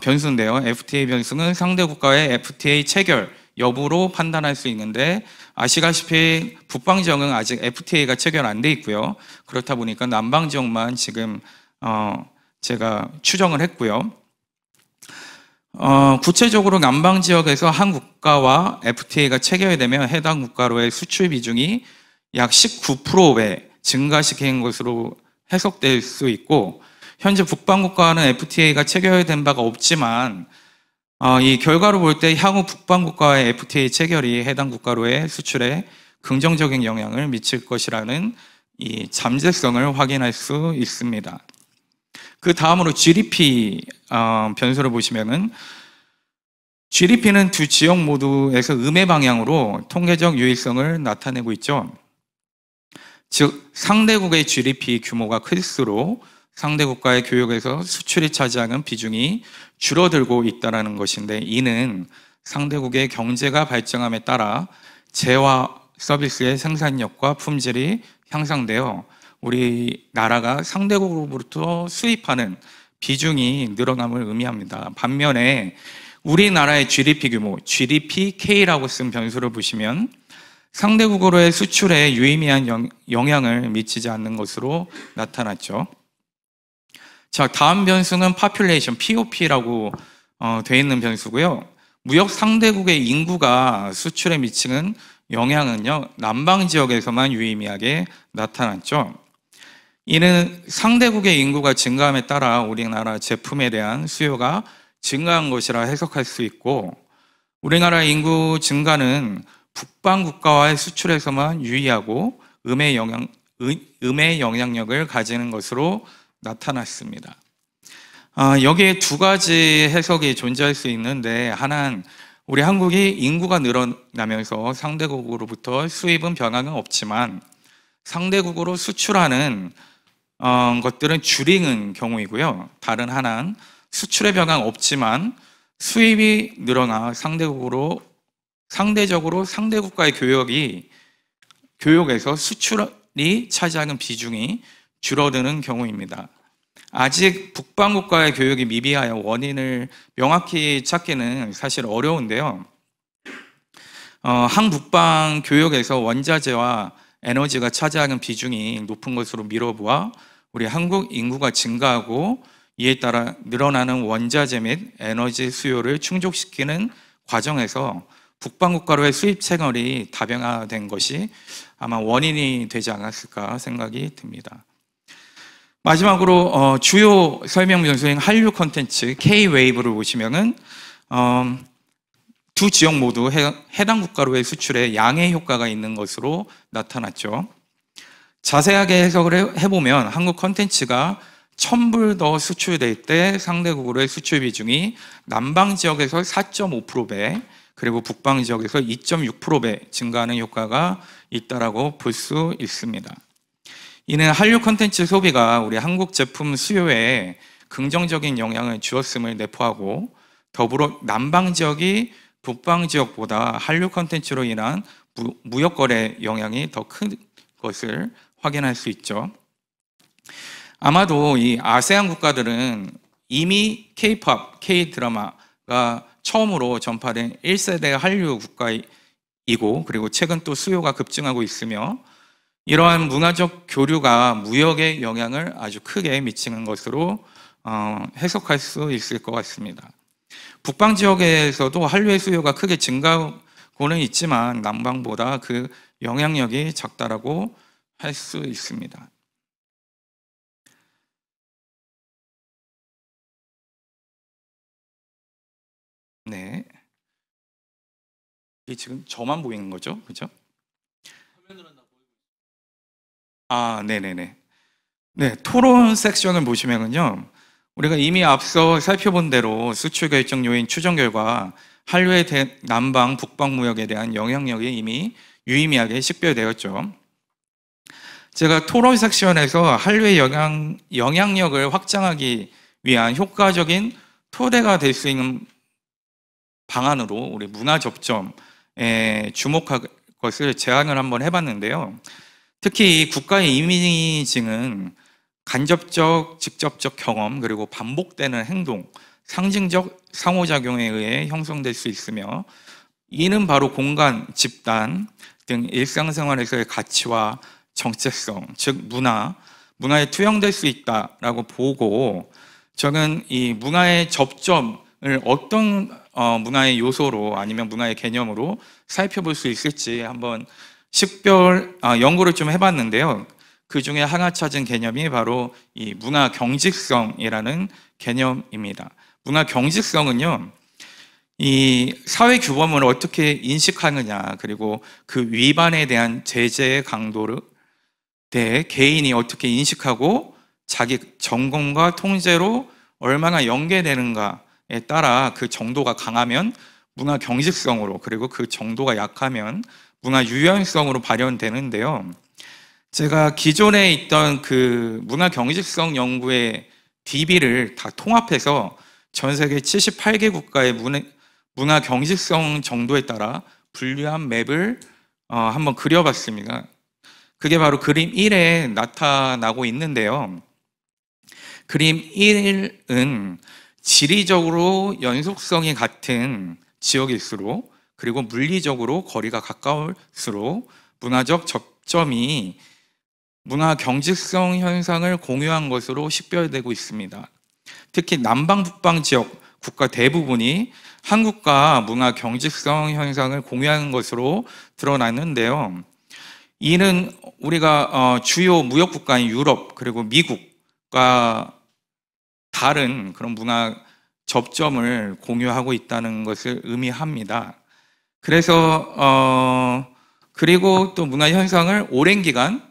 변수인데요. FTA 변수는 상대 국가의 FTA 체결 여부로 판단할 수 있는데, 아시다시피 북방 지역은 아직 FTA가 체결 안 돼 있고요. 그렇다 보니까 남방 지역만 지금 제가 추정을 했고요. 구체적으로 남방 지역에서 한 국가와 FTA가 체결되면 해당 국가로의 수출 비중이 약 19%에 증가시키는 것으로 해석될 수 있고, 현재 북방 국가와는 FTA가 체결된 바가 없지만 이 결과로 볼 때 향후 북방 국가와의 FTA 체결이 해당 국가로의 수출에 긍정적인 영향을 미칠 것이라는 이 잠재성을 확인할 수 있습니다. 그 다음으로 GDP 변수를 보시면은, GDP는 두 지역 모두에서 음의 방향으로 통계적 유의성을 나타내고 있죠. 즉 상대국의 GDP 규모가 클수록 상대 국가의 교역에서 수출이 차지하는 비중이 줄어들고 있다는 것인데, 이는 상대국의 경제가 발전함에 따라 재화 서비스의 생산력과 품질이 향상되어 우리나라가 상대국으로부터 수입하는 비중이 늘어남을 의미합니다. 반면에 우리나라의 GDP 규모, GDPK라고 쓴 변수를 보시면 상대국으로의 수출에 유의미한 영향을 미치지 않는 것으로 나타났죠. 자, 다음 변수는 population, POP라고 되어 있는 변수고요. 무역 상대국의 인구가 수출에 미치는 영향은요, 남방 지역에서만 유의미하게 나타났죠. 이는 상대국의 인구가 증가함에 따라 우리나라 제품에 대한 수요가 증가한 것이라 해석할 수 있고, 우리나라 인구 증가는 북방 국가와의 수출에서만 유의하고 음의 영향력을 가지는 것으로 나타났습니다. 여기에 두 가지 해석이 존재할 수 있는데, 하나는 우리 한국이 인구가 늘어나면서 상대국으로부터 수입은 변화는 없지만 상대국으로 수출하는 것들은 줄이는 경우이고요. 다른 하나는 수출의 변화는 없지만 수입이 늘어나 상대적으로 상대국과의 교역에서 수출이 차지하는 비중이 줄어드는 경우입니다. 아직 북방국과의 교역이 미비하여 원인을 명확히 찾기는 사실 어려운데요. 한북방 교역에서 원자재와 에너지가 차지하는 비중이 높은 것으로 미뤄보아 우리 한국 인구가 증가하고 이에 따라 늘어나는 원자재 및 에너지 수요를 충족시키는 과정에서 북방국가로의 수입 채널이 다변화된 것이 아마 원인이 되지 않았을까 생각이 듭니다. 마지막으로 주요 설명 변수인 한류 콘텐츠 K-웨이브를 보시면은 두 지역 모두 해당 국가로의 수출에 양해 효과가 있는 것으로 나타났죠. 자세하게 해석을 해보면 한국 콘텐츠가 1000불 더 수출될 때 상대국으로의 수출 비중이 남방 지역에서 4.5%배 그리고 북방 지역에서 2.6%배 증가하는 효과가 있다라고 볼 수 있습니다. 이는 한류 콘텐츠 소비가 우리 한국 제품 수요에 긍정적인 영향을 주었음을 내포하고, 더불어 남방 지역이 북방 지역보다 한류 콘텐츠로 인한 무역 거래 영향이 더 큰 것을 확인할 수 있죠. 아마도 이 아세안 국가들은 이미 K-팝, K-드라마가 처음으로 전파된 1세대 한류 국가이고, 그리고 최근 또 수요가 급증하고 있으며, 이러한 문화적 교류가 무역에 영향을 아주 크게 미치는 것으로 해석할 수 있을 것 같습니다. 북방 지역에서도 한류의 수요가 크게 증가하고는 있지만 남방보다 그 영향력이 작다라고 할 수 있습니다. 네. 이게 지금 저만 보이는 거죠? 그죠? 네네네. 네, 토론 섹션을 보시면은요, 우리가 이미 앞서 살펴본 대로 수출 결정 요인 추정 결과 한류의 남방, 북방 무역에 대한 영향력이 이미 유의미하게 식별되었죠. 제가 토론 섹션에서 한류의 영향력을 확장하기 위한 효과적인 토대가 될 수 있는 방안으로 우리 문화 접점에 주목할 것을 제안을 한번 해봤는데요. 특히 이 국가의 이미징은 간접적, 직접적 경험, 그리고 반복되는 행동, 상징적 상호작용에 의해 형성될 수 있으며, 이는 바로 공간, 집단 등 일상생활에서의 가치와 정체성, 즉 문화에 투영될 수 있다라고 보고, 저는 이 문화의 접점을 어떤 문화의 요소로 아니면 문화의 개념으로 살펴볼 수 있을지 한번 연구를 좀 해봤는데요. 그 중에 하나 찾은 개념이 바로 이 문화 경직성이라는 개념입니다. 문화 경직성은요, 이 사회 규범을 어떻게 인식하느냐, 그리고 그 위반에 대한 제재의 강도를 대해 개인이 어떻게 인식하고 자기 전공과 통제로 얼마나 연계되는가에 따라 그 정도가 강하면 문화 경직성으로, 그리고 그 정도가 약하면 문화 유연성으로 발현되는데요. 제가 기존에 있던 그 문화 경직성 연구의 DB를 다 통합해서 전 세계 78개 국가의 문화 경직성 정도에 따라 분류한 맵을 한번 그려봤습니다. 그게 바로 그림 1에 나타나고 있는데요. 그림 1은 지리적으로 연속성이 같은 지역일수록, 그리고 물리적으로 거리가 가까울수록 문화적 접점이 문화 경직성 현상을 공유한 것으로 식별되고 있습니다. 특히 남방, 북방 지역 국가 대부분이 한국과 문화 경직성 현상을 공유하는 것으로 드러났는데요. 이는 우리가 주요 무역 국가인 유럽 그리고 미국과 다른 그런 문화 접점을 공유하고 있다는 것을 의미합니다. 그래서 그리고 또 문화 현상을 오랜 기간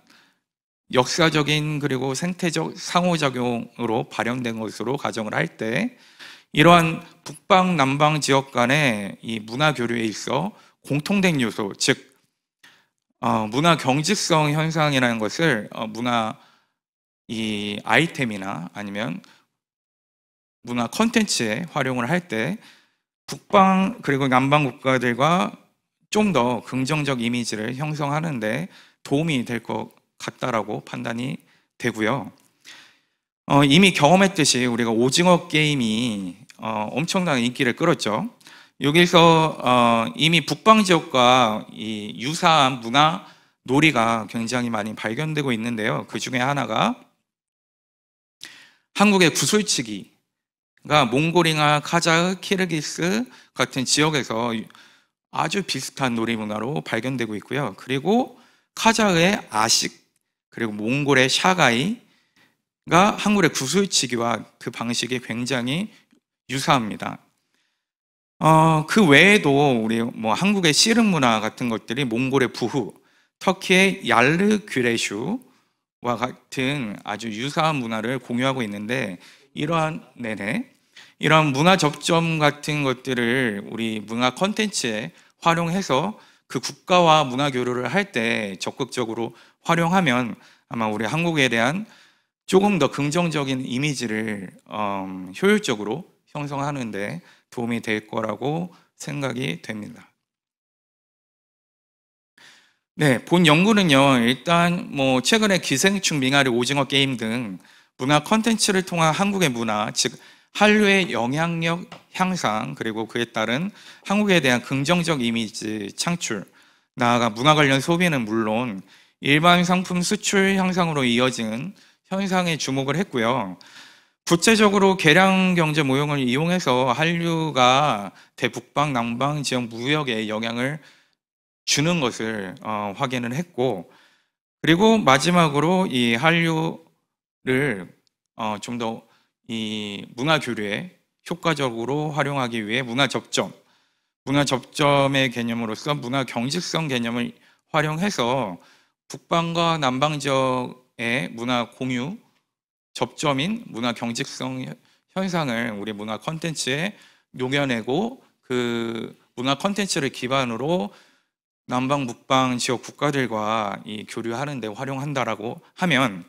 역사적인 그리고 생태적 상호작용으로 발현된 것으로 가정을 할 때, 이러한 북방 남방 지역 간의 이 문화 교류에 있어 공통된 요소, 즉 문화 경직성 현상이라는 것을 문화 이 아이템이나 아니면 문화 콘텐츠에 활용을 할 때 북방 그리고 남방 국가들과 좀 더 긍정적 이미지를 형성하는데 도움이 될 것 같다라고 판단이 되고요. 이미 경험했듯이 우리가 오징어 게임이 엄청난 인기를 끌었죠. 여기서 이미 북방 지역과 이 유사한 문화 놀이가 굉장히 많이 발견되고 있는데요. 그 중에 하나가 한국의 구슬치기가 몽골이나 카자흐, 키르기스 같은 지역에서 아주 비슷한 놀이 문화로 발견되고 있고요. 그리고 카자흐의 아식, 그리고 몽골의 샤가이가 한국의 구슬치기와 그 방식이 굉장히 유사합니다. 그 외에도 우리 한국의 씨름 문화 같은 것들이 몽골의 부후, 터키의 얄르 güreşu와 같은 아주 유사한 문화를 공유하고 있는데, 이러한 문화 접점 같은 것들을 우리 문화 콘텐츠에 활용해서 그 국가와 문화 교류를 할 때 적극적으로 활용하면 아마 우리 한국에 대한 조금 더 긍정적인 이미지를 효율적으로 형성하는 데 도움이 될 거라고 생각이 됩니다. 네, 본 연구는요, 일단 최근에 기생충, 밍아리, 오징어 게임 등 문화 콘텐츠를 통한 한국의 문화, 즉 한류의 영향력 향상, 그리고 그에 따른 한국에 대한 긍정적 이미지 창출, 나아가 문화 관련 소비는 물론 일반 상품 수출 향상으로 이어지는 현상에 주목을 했고요. 구체적으로 개량 경제 모형을 이용해서 한류가 대북방, 남방 지역 무역에 영향을 주는 것을 확인을 했고, 그리고 마지막으로 이 한류를 좀 더 이 문화 교류에 효과적으로 활용하기 위해 문화 접점의 개념으로서 문화 경직성 개념을 활용해서 북방과 남방 지역의 문화 공유 접점인 문화 경직성 현상을 우리 문화 콘텐츠에 녹여내고, 그 문화 콘텐츠를 기반으로 남방 북방 지역 국가들과 이 교류하는 데 활용한다라고 하면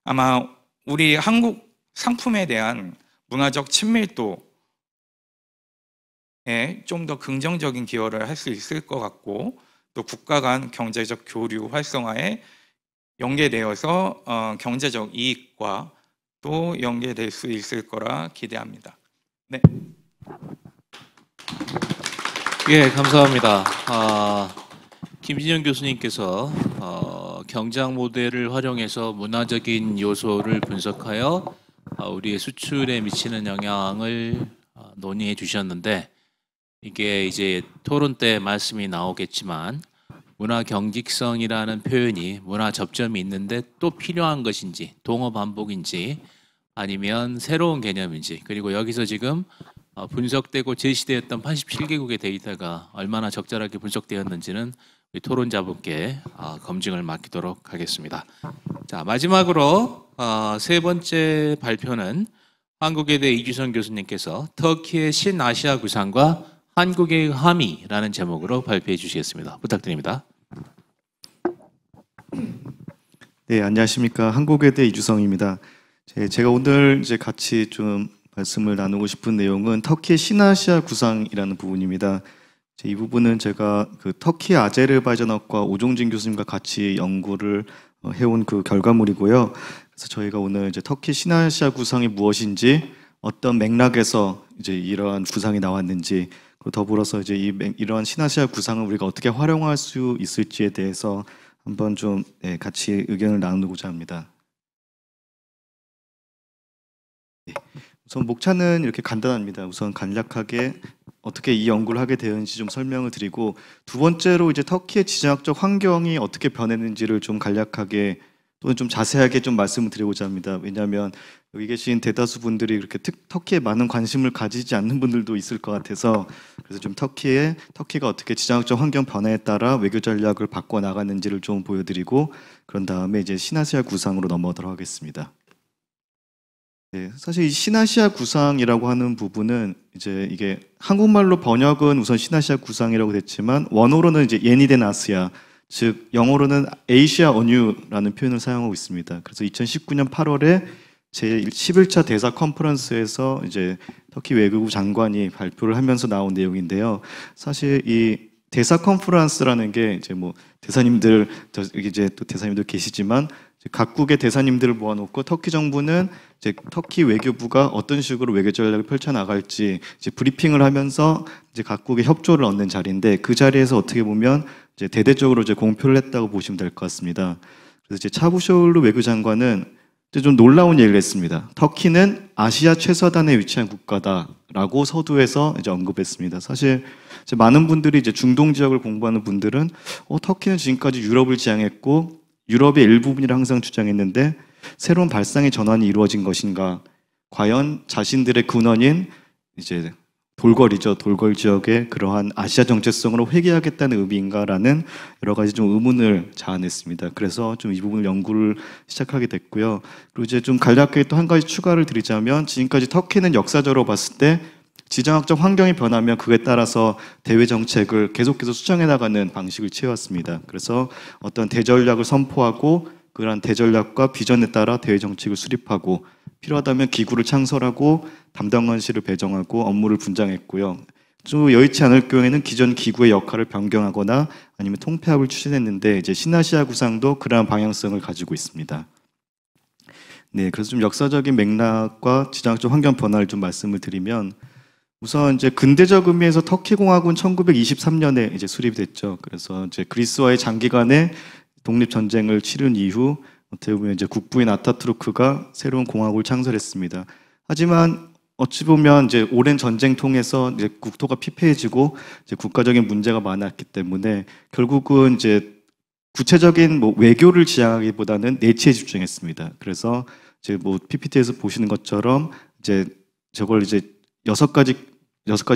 아마 우리 한국 상품에 대한 문화적 친밀도에 좀 더 긍정적인 기여를 할 수 있을 것 같고, 또 국가 간 경제적 교류 활성화에 연계되어서 경제적 이익과 또 연계될 수 있을 거라 기대합니다. 네. 예, 감사합니다. 김진영 교수님께서 경장 모델을 활용해서 문화적인 요소를 분석하여 우리의 수출에 미치는 영향을 논의해 주셨는데, 이게 이제 토론 때 말씀이 나오겠지만 문화 경직성이라는 표현이 문화 접점이 있는데 또 필요한 것인지, 동어 반복인지, 아니면 새로운 개념인지, 그리고 여기서 지금 분석되고 제시되었던 87개국의 데이터가 얼마나 적절하게 분석되었는지는 우리 토론자분께 검증을 맡기도록 하겠습니다. 자, 마지막으로 세 번째 발표는 한국외대 이주성 교수님께서 터키의 신아시아 구상과 한국의 함의라는 제목으로 발표해 주시겠습니다. 부탁드립니다. 네, 안녕하십니까. 한국외대 이주성입니다. 제가 오늘 이제 같이 좀 말씀을 나누고 싶은 내용은 터키의 신아시아 구상이라는 부분입니다. 이 부분은 제가 그 터키 아제르바이잔어과 오종진 교수님과 같이 연구를 해온 그 결과물이고요. 그래서 저희가 오늘 이제 터키 신아시아 구상이 무엇인지, 어떤 맥락에서 이제 이러한 구상이 나왔는지, 그리고 더불어서 이제 이러한 신아시아 구상을 우리가 어떻게 활용할 수 있을지에 대해서 한번 좀 같이 의견을 나누고자 합니다. 네. 우선 목차는 이렇게 간단합니다. 우선 간략하게 어떻게 이 연구를 하게 되었는지 좀 설명을 드리고, 두 번째로 이제 터키의 지정학적 환경이 어떻게 변했는지를 좀 간략하게 또는 좀 자세하게 좀 말씀을 드리고자 합니다. 왜냐하면 여기 계신 대다수 분들이 그렇게 터키에 많은 관심을 가지지 않는 분들도 있을 것 같아서, 그래서 좀 터키가 어떻게 지정학적 환경 변화에 따라 외교 전략을 바꿔 나갔는지를 좀 보여드리고, 그런 다음에 이제 신아시아 구상으로 넘어가도록 하겠습니다. 네, 사실 이 신아시아 구상이라고 하는 부분은 이제 이게 한국말로 번역은 우선 신아시아 구상이라고 됐지만 원어로는 이제 예니덴 아시아, 즉 영어로는 에이시아 언유라는 표현을 사용하고 있습니다. 그래서 2019년 8월에 제11차 대사 컨퍼런스에서 이제 터키 외교부 장관이 발표를 하면서 나온 내용인데요. 사실 이 대사 컨퍼런스라는 게 이제 뭐 대사님들, 이제 또 대사님들 계시지만 각국의 대사님들을 모아놓고 터키 정부는 이제 터키 외교부가 어떤 식으로 외교 전략을 펼쳐 나갈지 이제 브리핑을 하면서 이제 각국의 협조를 얻는 자리인데, 그 자리에서 어떻게 보면 이제 대대적으로 이제 공표를 했다고 보시면 될 것 같습니다. 그래서 이제 차부쇼울루 외교장관은 좀 놀라운 얘기를 했습니다. 터키는 아시아 최서단에 위치한 국가다라고 서두에서 이제 언급했습니다. 사실 이제 많은 분들이 이제 중동 지역을 공부하는 분들은 터키는 지금까지 유럽을 지향했고 유럽의 일부분이라 항상 주장했는데 새로운 발상의 전환이 이루어진 것인가? 과연 자신들의 근원인 이제 돌궐이죠. 돌궐 지역의 그러한 아시아 정체성으로 회귀하겠다는 의미인가라는 여러 가지 좀 의문을 자아냈습니다. 그래서 좀 이 부분을 연구를 시작하게 됐고요. 그리고 이제 좀 간략하게 또 한 가지 추가를 드리자면, 지금까지 터키는 역사적으로 봤을 때 지정학적 환경이 변하면 그에 따라서 대외 정책을 계속해서 수정해 나가는 방식을 취해왔습니다. 그래서 어떤 대전략을 선포하고 그러한 대전략과 비전에 따라 대외 정책을 수립하고, 필요하다면 기구를 창설하고 담당관실을 배정하고 업무를 분장했고요. 좀 여의치 않을 경우에는 기존 기구의 역할을 변경하거나 아니면 통폐합을 추진했는데, 이제 신아시아 구상도 그러한 방향성을 가지고 있습니다. 네, 그래서 좀 역사적인 맥락과 지정학적 환경 변화를 좀 말씀을 드리면, 우선 이제 근대적 의미에서 터키 공화국은 1923년에 이제 수립이 됐죠. 그래서 이제 그리스와의 장기간의 독립 전쟁을 치른 이후 어떻게 보면 이제 국부인 아타투르크가 새로운 공화국을 창설했습니다. 하지만 어찌 보면 이제 오랜 전쟁 통해서 이제 국토가 피폐해지고 이제 국가적인 문제가 많았기 때문에 결국은 이제 구체적인 뭐 외교를 지향하기보다는 내치에 집중했습니다. 그래서 이제 뭐 PPT에서 보시는 것처럼 이제 저걸 이제 여섯 가지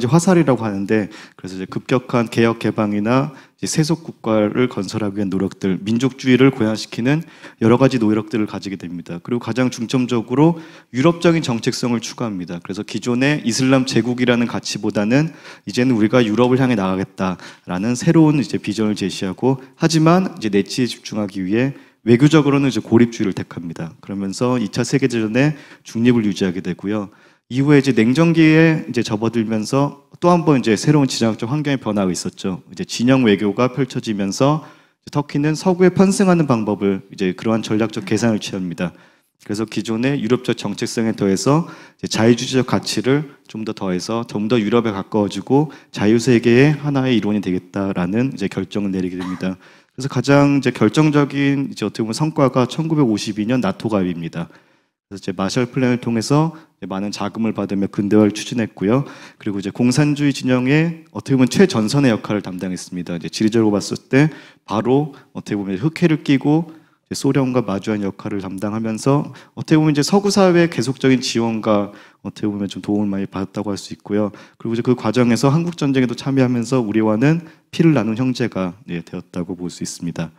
화살이라고 하는데, 그래서 이제 급격한 개혁 개방이나 이제 세속 국가를 건설하기 위한 노력들, 민족주의를 고양시키는 여러 가지 노력들을 가지게 됩니다. 그리고 가장 중점적으로 유럽적인 정책성을 추구합니다. 그래서 기존의 이슬람 제국이라는 가치보다는 이제는 우리가 유럽을 향해 나가겠다라는 새로운 이제 비전을 제시하고, 하지만 이제 내치에 집중하기 위해 외교적으로는 이제 고립주의를 택합니다. 그러면서 2차 세계대전에 중립을 유지하게 되고요. 이후에 이제 냉전기에 이제 접어들면서 또 한 번 이제 새로운 지정학적 환경의 변화가 있었죠. 이제 진영 외교가 펼쳐지면서 터키는 서구에 편승하는 방법을 이제 그러한 전략적 계산을 취합니다. 그래서 기존의 유럽적 정책성에 더해서 이제 자유주의적 가치를 좀 더 더해서 좀 더 유럽에 가까워지고 자유세계의 하나의 이론이 되겠다라는 이제 결정을 내리게 됩니다. 그래서 가장 이제 결정적인 이제 어떻게 보면 성과가 1952년 나토 가입입니다. 그래서 이제 마셜 플랜을 통해서 많은 자금을 받으며 근대화를 추진했고요. 그리고 이제 공산주의 진영의 어떻게 보면 최전선의 역할을 담당했습니다. 이제 지리적으로 봤을 때 바로 어떻게 보면 흑해를 끼고 소련과 마주한 역할을 담당하면서 어떻게 보면 이제 서구 사회의 계속적인 지원과 어떻게 보면 좀 도움을 많이 받았다고 할 수 있고요. 그리고 이제 그 과정에서 한국 전쟁에도 참여하면서 우리와는 피를 나눈 형제가 되었다고 볼 수 있습니다.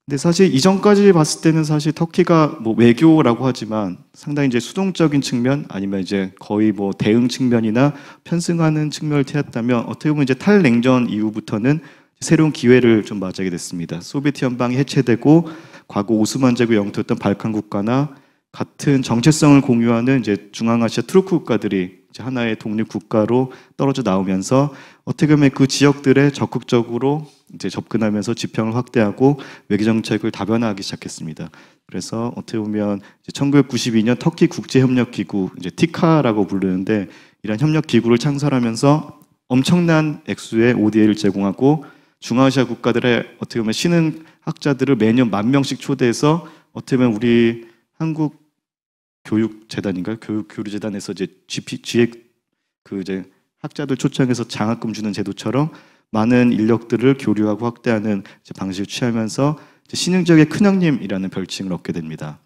근데 사실 이전까지 봤을 때는 사실 터키가 뭐 외교라고 하지만 상당히 이제 수동적인 측면 아니면 이제 거의 뭐 대응 측면이나 편승하는 측면을 띄었다면 어떻게 보면 이제 탈냉전 이후부터는 새로운 기회를 좀 맞이하게 됐습니다. 소비에트 연방이 해체되고 과거 오스만 제국 영토였던 발칸 국가나 같은 정체성을 공유하는 이제 중앙아시아 투르크 국가들이 이제 하나의 독립 국가로 떨어져 나오면서 어떻게 보면 그 지역들에 적극적으로 이제 접근하면서 지평을 확대하고 외교 정책을 다변화하기 시작했습니다. 그래서 어떻게 보면 이제 1992년 터키 국제협력기구 이제 티카라고 부르는데 이런 협력기구를 창설하면서 엄청난 액수의 ODA를 제공하고 중앙아시아 국가들의 어떻게 보면 신흥 학자들을 매년 10,000명씩 초대해서 어떻게 보면 우리 한국 교육재단인가요? 교류재단에서 이제 GX 그 이제 학자들 초청해서 장학금 주는 제도처럼 많은 인력들을 교류하고 확대하는 이제 방식을 취하면서 이제 신흥적의 큰형님이라는 별칭을 얻게 됩니다.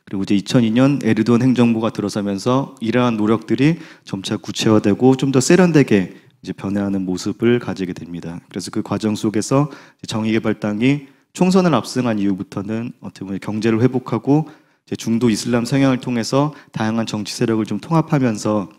그리고 이제 2002년 에르도안 행정부가 들어서면서 이러한 노력들이 점차 구체화되고 좀 더 세련되게 이제 변해가는 모습을 가지게 됩니다. 그래서 그 과정 속에서 정의개발당이 총선을 압승한 이후부터는 어떻게 보면 경제를 회복하고 이제 중도 이슬람 성향을 통해서 다양한 정치 세력을 좀 통합하면서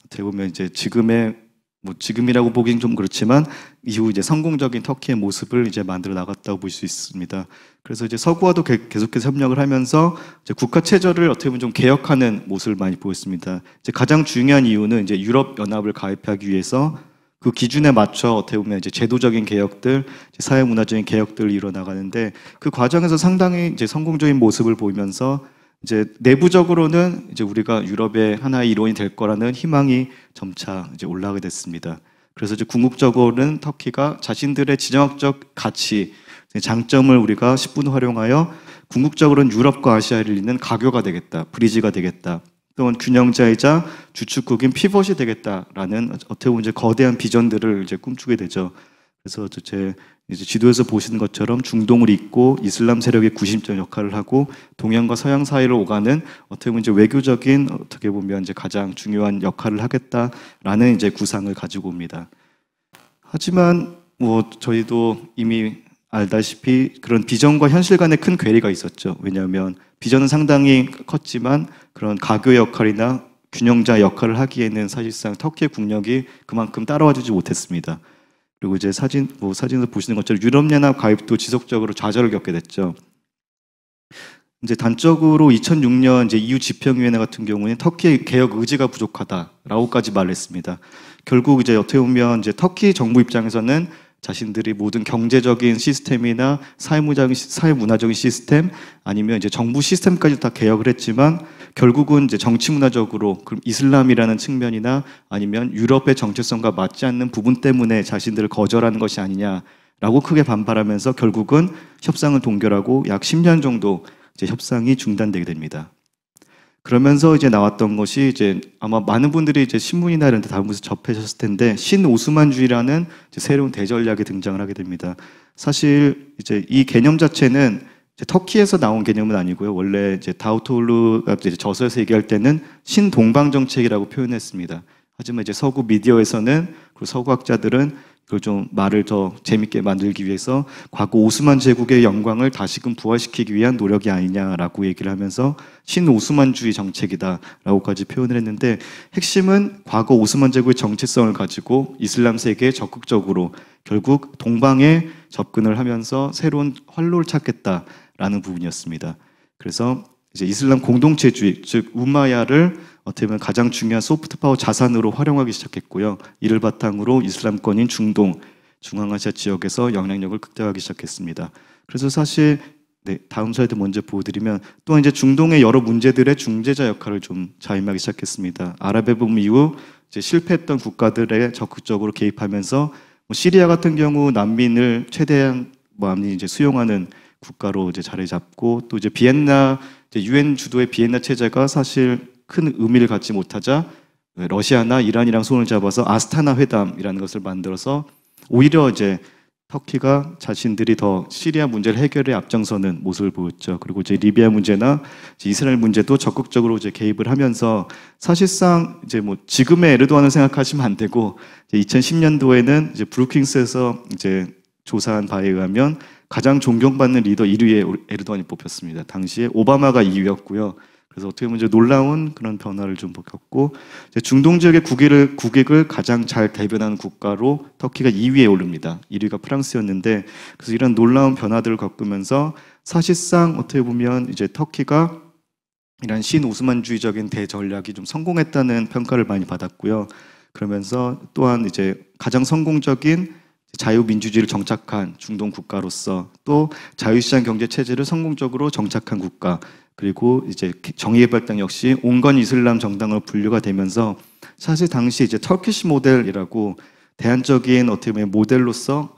어떻게 보면 이제 지금의 뭐 지금이라고 보기엔 좀 그렇지만 이후 이제 성공적인 터키의 모습을 이제 만들어 나갔다고 볼 수 있습니다. 그래서 이제 서구와도 계속해서 협력을 하면서 이제 국가 체제를 어떻게 보면 좀 개혁하는 모습을 많이 보였습니다. 이제 가장 중요한 이유는 이제 유럽 연합을 가입하기 위해서 그 기준에 맞춰 어떻게 보면 이제 제도적인 개혁들, 사회 문화적인 개혁들을 이뤄 나가는데 그 과정에서 상당히 이제 성공적인 모습을 보이면서 이제 내부적으로는 이제 우리가 유럽의 하나의 일원이 될 거라는 희망이 점차 이제 올라가게 됐습니다. 그래서 이제 궁극적으로는 터키가 자신들의 지정학적 가치, 장점을 우리가 10분 활용하여 궁극적으로는 유럽과 아시아를 잇는 가교가 되겠다, 브리지가 되겠다. 또는 균형자이자 주축국인 피벗이 되겠다라는 어떻게 보면 이제 거대한 비전들을 이제 꿈꾸게 되죠. 그래서 제 이제 지도에서 보시는 것처럼 중동을 잇고 이슬람 세력의 구심점 역할을 하고 동양과 서양 사이를 오가는 어떻게 보면 이제 외교적인 어떻게 보면 이제 가장 중요한 역할을 하겠다라는 이제 구상을 가지고 옵니다. 하지만 뭐 저희도 이미 알다시피 그런 비전과 현실 간의 큰 괴리가 있었죠. 왜냐하면 비전은 상당히 컸지만 그런 가교 역할이나 균형자 역할을 하기에는 사실상 터키의 국력이 그만큼 따라와주지 못했습니다. 그리고 이제 사진에서 보시는 것처럼 유럽연합 가입도 지속적으로 좌절을 겪게 됐죠. 이제 단적으로 2006년 이제 EU 지평위원회 같은 경우는 터키의 개혁 의지가 부족하다라고까지 말했습니다. 결국 이제 어떻게 보면 이제 터키 정부 입장에서는 자신들이 모든 경제적인 시스템이나 사회 문화적인 시스템 아니면 이제 정부 시스템까지 다 개혁을 했지만 결국은 이제 정치 문화적으로 그럼 이슬람이라는 측면이나 아니면 유럽의 정체성과 맞지 않는 부분 때문에 자신들을 거절하는 것이 아니냐라고 크게 반발하면서 결국은 협상을 동결하고 약 10년 정도 이제 협상이 중단되게 됩니다. 그러면서 이제 나왔던 것이 이제 아마 많은 분들이 이제 신문이나 이런 데 다른 곳에서 접하셨을 텐데 신오스만주의라는 이제 새로운 대전략이 등장을 하게 됩니다. 사실 이제 이 개념 자체는 이제 터키에서 나온 개념은 아니고요. 원래 이제 다우토올루가 이제 저서에서 얘기할 때는 신동방 정책이라고 표현했습니다. 하지만 이제 서구 미디어에서는 그리고 서구 학자들은 그걸 좀 말을 더 재밌게 만들기 위해서 과거 오스만 제국의 영광을 다시금 부활시키기 위한 노력이 아니냐라고 얘기를 하면서 신오스만주의 정책이다라고까지 표현을 했는데 핵심은 과거 오스만 제국의 정체성을 가지고 이슬람 세계에 적극적으로 결국 동방에 접근을 하면서 새로운 활로를 찾겠다라는 부분이었습니다. 그래서 이제 이슬람 공동체주의, 즉 우마야를 어떻게 보면 가장 중요한 소프트파워 자산으로 활용하기 시작했고요. 이를 바탕으로 이슬람권인 중동, 중앙아시아 지역에서 영향력을 극대화하기 시작했습니다. 그래서 사실 네, 다음 슬라이드 먼저 보여드리면 또한 이제 중동의 여러 문제들의 중재자 역할을 좀 자임하기 시작했습니다. 아랍해봄 이후 이제 실패했던 국가들에 적극적으로 개입하면서 뭐 시리아 같은 경우 난민을 최대한 많이 이제 수용하는 국가로 이제 자리 잡고 또 이제 비엔나 이제 유엔 주도의 비엔나 체제가 사실 큰 의미를 갖지 못하자 러시아나 이란이랑 손을 잡아서 아스타나 회담이라는 것을 만들어서 오히려 이제 터키가 자신들이 더 시리아 문제를 해결에 앞장서는 모습을 보였죠. 그리고 이제 리비아 문제나 이제 이스라엘 문제도 적극적으로 이제 개입을 하면서 사실상 이제 뭐 지금의 에르도안을 생각하시면 안 되고 2010년도에는 이제 브루킹스에서 이제 조사한 바에 의하면 가장 존경받는 리더 1위에 에르도안이 뽑혔습니다. 당시에 오바마가 2위였고요. 그래서 어떻게 보면 이제 놀라운 그런 변화를 좀 겪고 중동 지역의 국익을 가장 잘 대변하는 국가로 터키가 2위에 오릅니다. 1위가 프랑스였는데 그래서 이런 놀라운 변화들을 겪으면서 사실상 어떻게 보면 이제 터키가 이런 신오스만주의적인 대전략이 좀 성공했다는 평가를 많이 받았고요. 그러면서 또한 이제 가장 성공적인 자유민주주의를 정착한 중동 국가로서 또 자유시장 경제 체제를 성공적으로 정착한 국가 그리고 이제 정의개발당 역시 온건 이슬람 정당으로 분류가 되면서 사실 당시 이제 터키시 모델이라고 대안적인 어떻게 보면 모델로서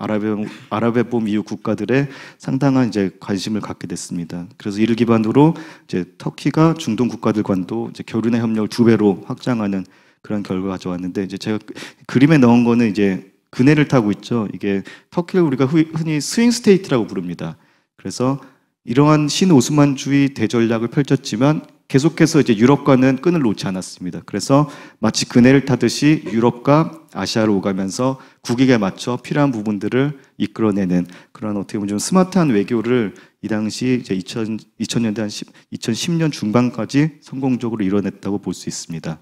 아랍해봄 이후 국가들의 상당한 이제 관심을 갖게 됐습니다. 그래서 이를 기반으로 이제 터키가 중동 국가들과도 이제 교류나 협력을 2배로 확장하는 그런 결과가 가져왔는데 이제 제가 그림에 넣은 거는 이제 그네를 타고 있죠. 이게 터키를 우리가 흔히 스윙 스테이트라고 부릅니다. 그래서 이러한 신오스만주의 대전략을 펼쳤지만 계속해서 이제 유럽과는 끈을 놓지 않았습니다. 그래서 마치 그네를 타듯이 유럽과 아시아로 오가면서 국익에 맞춰 필요한 부분들을 이끌어내는 그런 어떻게 보면 좀 스마트한 외교를 이 당시 이제 2000년대 한 2010년 중반까지 성공적으로 이뤄냈다고 볼 수 있습니다.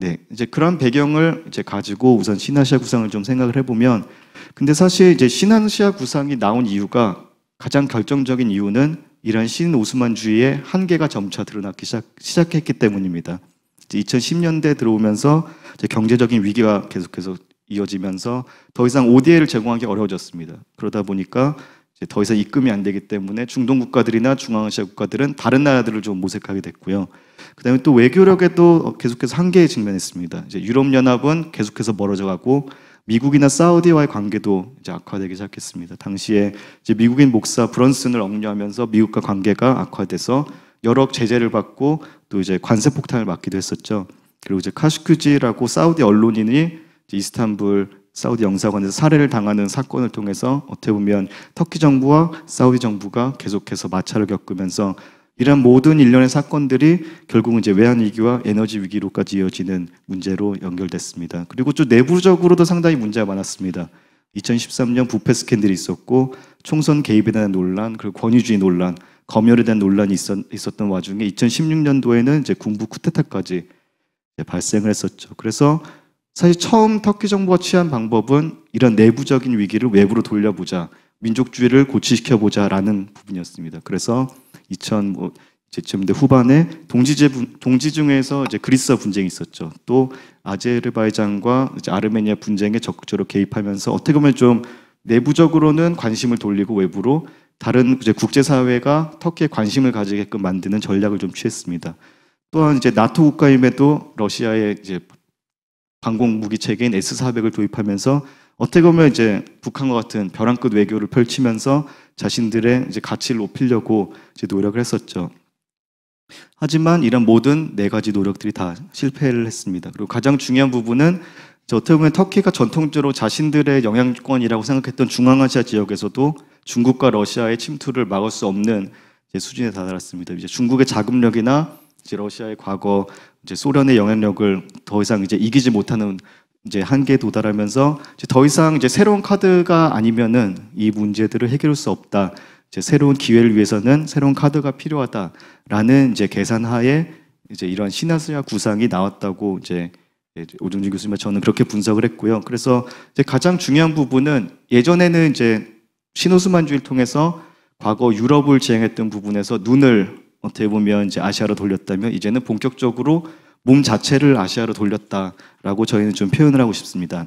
네, 이제 그런 배경을 이제 가지고 우선 신아시아 구상을 좀 생각을 해보면, 근데 사실 이제 신아시아 구상이 나온 이유가 가장 결정적인 이유는 이런 신오스만주의의 한계가 점차 드러나기 시작했기 때문입니다. 이제 2010년대 들어오면서 이제 경제적인 위기가 계속해서 이어지면서 더 이상 ODA를 제공하기 어려워졌습니다. 그러다 보니까 이제 더 이상 입금이 안 되기 때문에 중동 국가들이나 중앙아시아 국가들은 다른 나라들을 좀 모색하게 됐고요. 그다음에 또 외교력에도 계속해서 한계에 직면했습니다. 이제 유럽연합은 계속해서 멀어져가고 미국이나 사우디와의 관계도 이제 악화되기 시작했습니다. 당시에 이제 미국인 목사 브런슨을 억류하면서 미국과 관계가 악화돼서 여러 제재를 받고 또 이제 관세 폭탄을 맞기도 했었죠. 그리고 이제 카슈큐지라고 사우디 언론인이 이스탄불 사우디 영사관에서 살해를 당하는 사건을 통해서 어떻게 보면 터키 정부와 사우디 정부가 계속해서 마찰을 겪으면서 이런 모든 일련의 사건들이 결국은 이제 외환 위기와 에너지 위기로까지 이어지는 문제로 연결됐습니다. 그리고 좀 내부적으로도 상당히 문제가 많았습니다. 2013년 부패 스캔들이 있었고 총선 개입에 대한 논란, 그리고 권위주의 논란, 검열에 대한 논란이 있었던 와중에 2016년도에는 이제 군부 쿠데타까지 발생을 했었죠. 그래서 사실 처음 터키 정부가 취한 방법은 이런 내부적인 위기를 외부로 돌려보자, 민족주의를 고취시켜보자라는 부분이었습니다. 그래서 2000년대 후반에 동지중에서 이제 그리스와 분쟁이 있었죠. 또 아제르바이잔과 이제 아르메니아 분쟁에 적극적으로 개입하면서 어떻게 보면 좀 내부적으로는 관심을 돌리고 외부로 다른 이제 국제사회가 터키에 관심을 가지게끔 만드는 전략을 좀 취했습니다. 또한 이제 나토 국가임에도 러시아의 이제 방공 무기 체계인 S-400을 도입하면서 어떻게 보면 이제 북한과 같은 벼랑끝 외교를 펼치면서 자신들의 이제 가치를 높이려고 이제 노력을 했었죠. 하지만 이런 모든 네 가지 노력들이 다 실패를 했습니다. 그리고 가장 중요한 부분은 어떻게 보면 터키가 전통적으로 자신들의 영향권이라고 생각했던 중앙아시아 지역에서도 중국과 러시아의 침투를 막을 수 없는 이제 수준에 다다랐습니다. 이제 중국의 자금력이나 이제 러시아의 과거 이제 소련의 영향력을 더 이상 이제 이기지 못하는 이제 한계에 도달하면서 이제 더 이상 이제 새로운 카드가 아니면은 이 문제들을 해결할 수 없다. 이제 새로운 기회를 위해서는 새로운 카드가 필요하다라는 이제 계산하에 이제 이런 신아시아 구상이 나왔다고 이제 오종진 교수님과 저는 그렇게 분석을 했고요. 그래서 이제 가장 중요한 부분은 예전에는 이제 신오스만주의를 통해서 과거 유럽을 지향했던 부분에서 눈을 어떻게 보면 이제 아시아로 돌렸다면 이제는 본격적으로 몸 자체를 아시아로 돌렸다라고 저희는 좀 표현을 하고 싶습니다.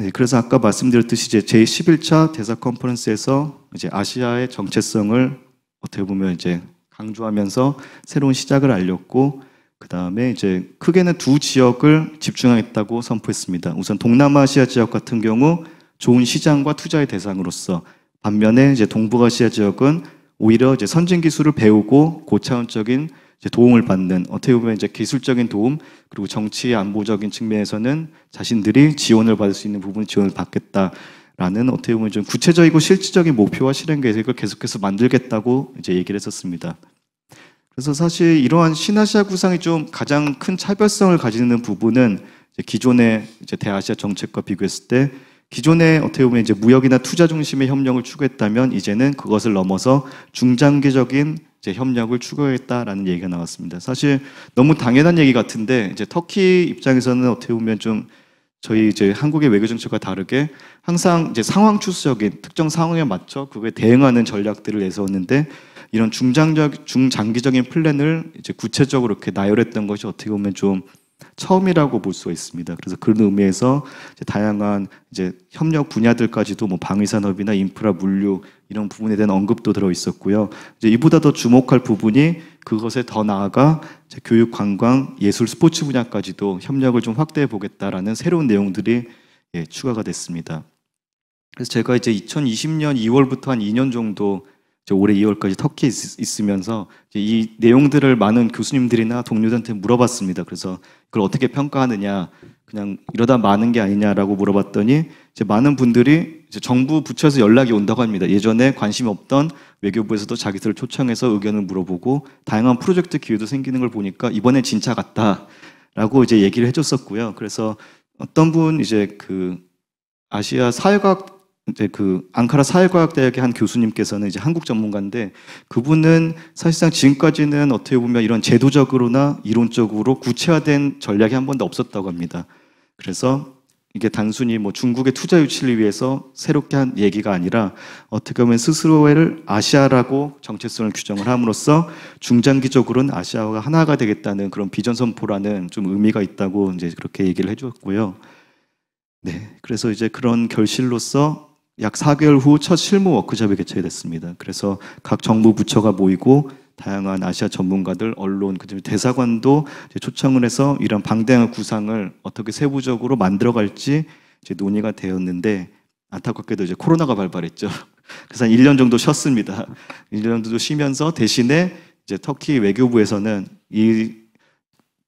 네, 그래서 아까 말씀드렸듯이 이제 제11차 대사 컨퍼런스에서 이제 아시아의 정체성을 어떻게 보면 이제 강조하면서 새로운 시작을 알렸고, 그 다음에 이제 크게는 두 지역을 집중하겠다고 선포했습니다. 우선 동남아시아 지역 같은 경우 좋은 시장과 투자의 대상으로서, 반면에 이제 동북아시아 지역은 오히려 이제 선진 기술을 배우고 고차원적인 이제 도움을 받는, 어떻게 보면 이제 기술적인 도움, 그리고 정치 안보적인 측면에서는 자신들이 지원을 받을 수 있는 부분 지원을 받겠다라는, 어떻게 보면 좀 구체적이고 실질적인 목표와 실행 계획을 계속해서 만들겠다고 이제 얘기를 했었습니다. 그래서 사실 이러한 신아시아 구상이 좀 가장 큰 차별성을 가지는 부분은 이제 기존의 이제 대아시아 정책과 비교했을 때, 기존에 어떻게 보면 이제 무역이나 투자 중심의 협력을 추구했다면 이제는 그것을 넘어서 중장기적인 이제 협력을 추구하겠다라는 얘기가 나왔습니다. 사실 너무 당연한 얘기 같은데, 이제 터키 입장에서는 어떻게 보면 좀 저희 이제 한국의 외교 정책과 다르게 항상 이제 상황 추수적인 특정 상황에 맞춰 그거에 대응하는 전략들을 내세웠는데, 이런 중장기적인 플랜을 이제 구체적으로 이렇게 나열했던 것이 어떻게 보면 좀 처음이라고 볼 수가 있습니다. 그래서 그런 의미에서 이제 다양한 이제 협력 분야들까지도 뭐 방위산업이나 인프라, 물류 이런 부분에 대한 언급도 들어 있었고요. 이제 이보다 더 주목할 부분이 그것에 더 나아가 이제 교육, 관광, 예술, 스포츠 분야까지도 협력을 좀 확대해 보겠다라는 새로운 내용들이 추가가 됐습니다. 그래서 제가 이제 2020년 2월부터 한 2년 정도 올해 2월까지 터키에 있으면서 이 내용들을 많은 교수님들이나 동료들한테 물어봤습니다. 그래서 그걸 어떻게 평가하느냐, 그냥 이러다 마는 게 아니냐라고 물어봤더니 이제 많은 분들이 이제 정부 부처에서 연락이 온다고 합니다. 예전에 관심이 없던 외교부에서도 자기들을 초청해서 의견을 물어보고 다양한 프로젝트 기회도 생기는 걸 보니까 이번엔 진짜 같다라고 이제 얘기를 해줬었고요. 그래서 어떤 분 이제 그 아시아 사회과학 이제 그 앙카라 사회과학대학의 한 교수님께서는 이제 한국 전문가인데, 그분은 사실상 지금까지는 어떻게 보면 이런 제도적으로나 이론적으로 구체화된 전략이 한 번도 없었다고 합니다. 그래서 이게 단순히 뭐 중국의 투자 유치를 위해서 새롭게 한 얘기가 아니라 어떻게 보면 스스로를 아시아라고 정체성을 규정을 함으로써 중장기적으로는 아시아가 하나가 되겠다는 그런 비전 선포라는 좀 의미가 있다고 이제 그렇게 얘기를 해주었고요. 네, 그래서 이제 그런 결실로서 약 4개월 후 첫 실무 워크숍이 개최됐습니다. 그래서 각 정부 부처가 모이고 다양한 아시아 전문가들, 언론, 그다음에 대사관도 초청을 해서 이런 방대한 구상을 어떻게 세부적으로 만들어갈지 이제 논의가 되었는데, 안타깝게도 이제 코로나가 발발했죠. 그래서 한 1년 정도 쉬었습니다. 1년 정도 쉬면서 대신에 이제 터키 외교부에서는 이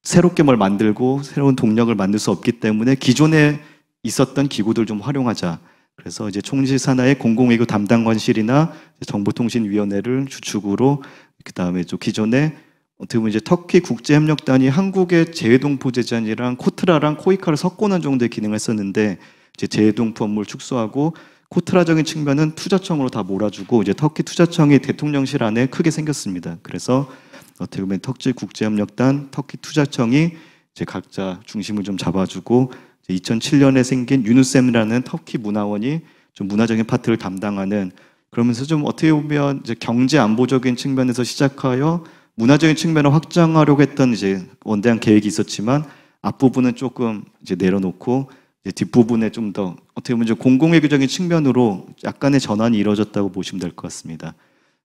새롭게 뭘 만들고 새로운 동력을 만들 수 없기 때문에 기존에 있었던 기구들 좀 활용하자. 그래서 이제 총리 산하의 공공외교 담당관실이나 정보통신위원회를 주축으로, 그 다음에 좀 기존에 어떻게 보면 이제 터키 국제협력단이 한국의 재외동포 제재안이랑 코트라랑 코이카를 섞어놓은 정도의 기능을 했었는데, 이제 재외동포 업무를 축소하고 코트라적인 측면은 투자청으로 다 몰아주고 이제 터키 투자청이 대통령실 안에 크게 생겼습니다. 그래서 어떻게 보면 터키 국제협력단, 터키 투자청이 이제 각자 중심을 좀 잡아주고, 2007년에 생긴 유누셈이라는 터키 문화원이 좀 문화적인 파트를 담당하는, 그러면서 좀 어떻게 보면 이제 경제 안보적인 측면에서 시작하여 문화적인 측면을 확장하려고 했던 이제 원대한 계획이 있었지만, 앞부분은 조금 이제 내려놓고 이제 뒷부분에 좀 더 어떻게 보면 공공외교적인 측면으로 약간의 전환이 이루어졌다고 보시면 될 것 같습니다.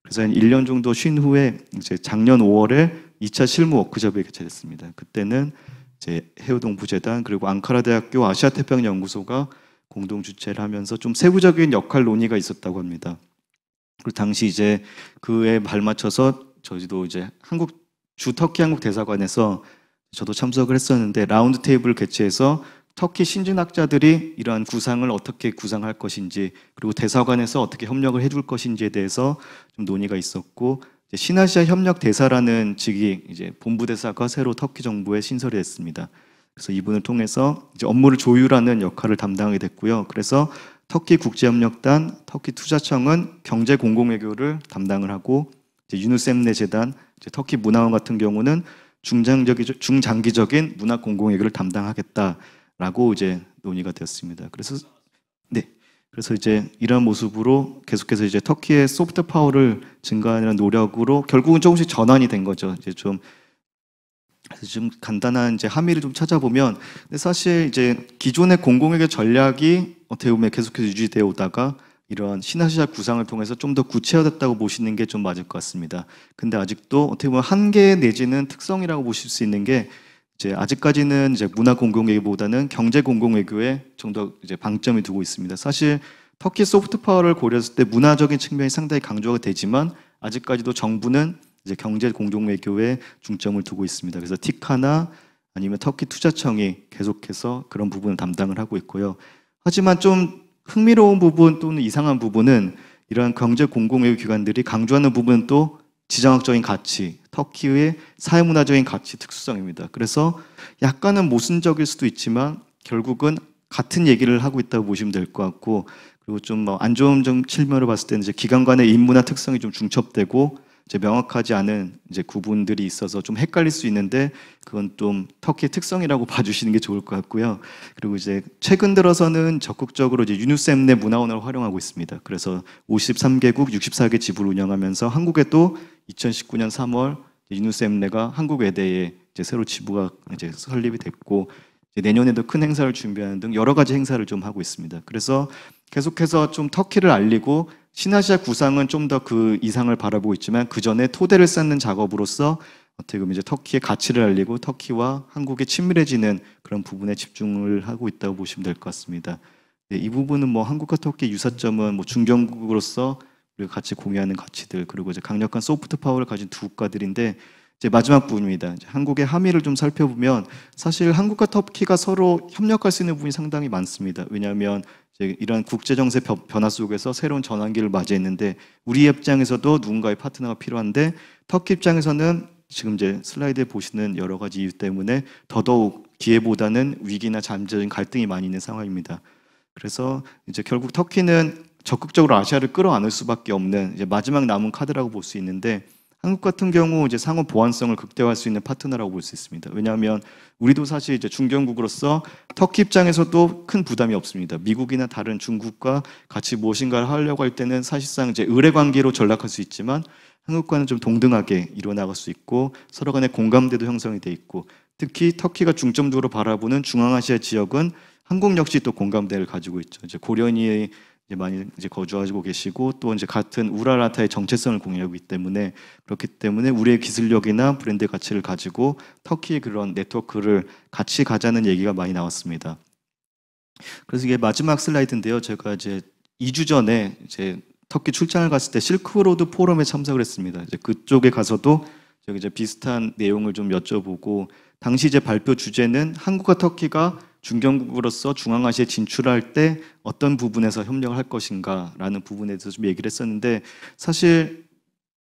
그래서 한 1년 정도 쉰 후에 이제 작년 5월에 2차 실무 워크숍이 개최됐습니다. 그때는 이제 해우동부재단 그리고 앙카라대학교 아시아태평양연구소가 공동 주최를 하면서 좀 세부적인 역할 논의가 있었다고 합니다. 그리고 당시 이제 그에 발맞춰서 저희도 이제 터키 한국 대사관에서 저도 참석을 했었는데, 라운드 테이블을 개최해서 터키 신진학자들이 이러한 구상을 어떻게 구상할 것인지, 그리고 대사관에서 어떻게 협력을 해줄 것인지에 대해서 좀 논의가 있었고, 신아시아 협력 대사라는 직이 이제 본부대사가 새로 터키 정부에 신설이 됐습니다. 그래서 이분을 통해서 이제 업무를 조율하는 역할을 담당하게 됐고요. 그래서 터키 국제협력단, 터키 투자청은 경제 공공외교를 담당을 하고, 이제 유누셈네 재단, 이제 터키 문화원 같은 경우는 중장기적인 문화 공공외교를 담당하겠다라고 이제 논의가 되었습니다. 그래서 이제 이런 모습으로 계속해서 이제 터키의 소프트 파워를 증가하는 노력으로 결국은 조금씩 전환이 된 거죠. 이제 좀 간단한 이제 함의를 좀 찾아보면, 근데 사실 이제 기존의 공공외교 전략이 어떻게 보면 계속해서 유지되어 오다가 이런 신아시아 구상을 통해서 좀 더 구체화됐다고 보시는 게 좀 맞을 것 같습니다. 근데 아직도 어떻게 보면 한계 내지는 특성이라고 보실 수 있는 게 이제 아직까지는 이제 문화 공공외교보다는 경제 공공외교에 좀 더 이제 방점이 두고 있습니다. 사실 터키 소프트 파워를 고려했을 때 문화적인 측면이 상당히 강조가 되지만 아직까지도 정부는 이제 경제 공동외교에 중점을 두고 있습니다. 그래서 티카나 아니면 터키 투자청이 계속해서 그런 부분을 담당을 하고 있고요. 하지만 좀 흥미로운 부분 또는 이상한 부분은 이러한 경제 공공외교 기관들이 강조하는 부분은 또 지정학적인 가치, 터키의 사회문화적인 가치 특수성입니다. 그래서 약간은 모순적일 수도 있지만 결국은 같은 얘기를 하고 있다고 보시면 될 것 같고, 그리고 좀 안 좋은 측면으로 봤을 때는 이제 기관 간의 인문화 특성이 좀 중첩되고 이제 명확하지 않은 이제 구분들이 있어서 좀 헷갈릴 수 있는데 그건 좀 터키의 특성이라고 봐주시는 게 좋을 것 같고요. 그리고 이제 최근 들어서는 적극적으로 이제 유니셈 내 문화원을 활용하고 있습니다. 그래서 53개국 64개 지부를 운영하면서 한국에도 2019년 3월 유니셈 내가 한국 외대에 이제 새로 지부가 이제 설립이 됐고 이제 내년에도 큰 행사를 준비하는 등 여러 가지 행사를 좀 하고 있습니다. 그래서 계속해서 좀 터키를 알리고 신아시아 구상은 좀 더 그 이상을 바라보고 있지만 그 전에 토대를 쌓는 작업으로서 어떻게 보면 이제 터키의 가치를 알리고 터키와 한국이 친밀해지는 그런 부분에 집중을 하고 있다고 보시면 될 것 같습니다. 네, 이 부분은 뭐 한국과 터키의 유사점은 뭐 중견국으로서 우리가 같이 공유하는 가치들 그리고 이제 강력한 소프트 파워를 가진 두 국가들인데 이제 마지막 부분입니다. 이제 한국의 함의를 좀 살펴보면 사실 한국과 터키가 서로 협력할 수 있는 부분이 상당히 많습니다. 왜냐하면 이제 이런 국제 정세 변화 속에서 새로운 전환기를 맞이했는데 우리 입장에서도 누군가의 파트너가 필요한데 터키 입장에서는 지금 이제 슬라이드에 보시는 여러 가지 이유 때문에 더더욱 기회보다는 위기나 잠재적인 갈등이 많이 있는 상황입니다. 그래서 이제 결국 터키는 적극적으로 아시아를 끌어안을 수밖에 없는 이제 마지막 남은 카드라고 볼 수 있는데 한국 같은 경우 이제 상호 보완성을 극대화할 수 있는 파트너라고 볼 수 있습니다. 왜냐하면 우리도 사실 이제 중견국으로서 터키 입장에서도 큰 부담이 없습니다. 미국이나 다른 중국과 같이 무엇인가를 하려고 할 때는 사실상 이제 의뢰 관계로 전락할 수 있지만 한국과는 좀 동등하게 이루어나갈 수 있고 서로 간의 공감대도 형성이 돼 있고 특히 터키가 중점적으로 바라보는 중앙아시아 지역은 한국 역시 또 공감대를 가지고 있죠. 이제 고려인이 이제 많이 이제 거주하고 계시고 또 이제 같은 우라라타의 정체성을 공유하고 있기 때문에 그렇기 때문에 우리의 기술력이나 브랜드 가치를 가지고 터키의 그런 네트워크를 같이 가자는 얘기가 많이 나왔습니다. 그래서 이게 마지막 슬라이드인데요. 제가 이제 2주 전에 이제 터키 출장을 갔을 때 실크로드 포럼에 참석을 했습니다. 이제 그쪽에 가서도 제가 이제 비슷한 내용을 좀 여쭤보고 당시 이제 발표 주제는 한국과 터키가 중견국으로서 중앙아시아에 진출할 때 어떤 부분에서 협력을 할 것인가라는 부분에 대해서 좀 얘기를 했었는데 사실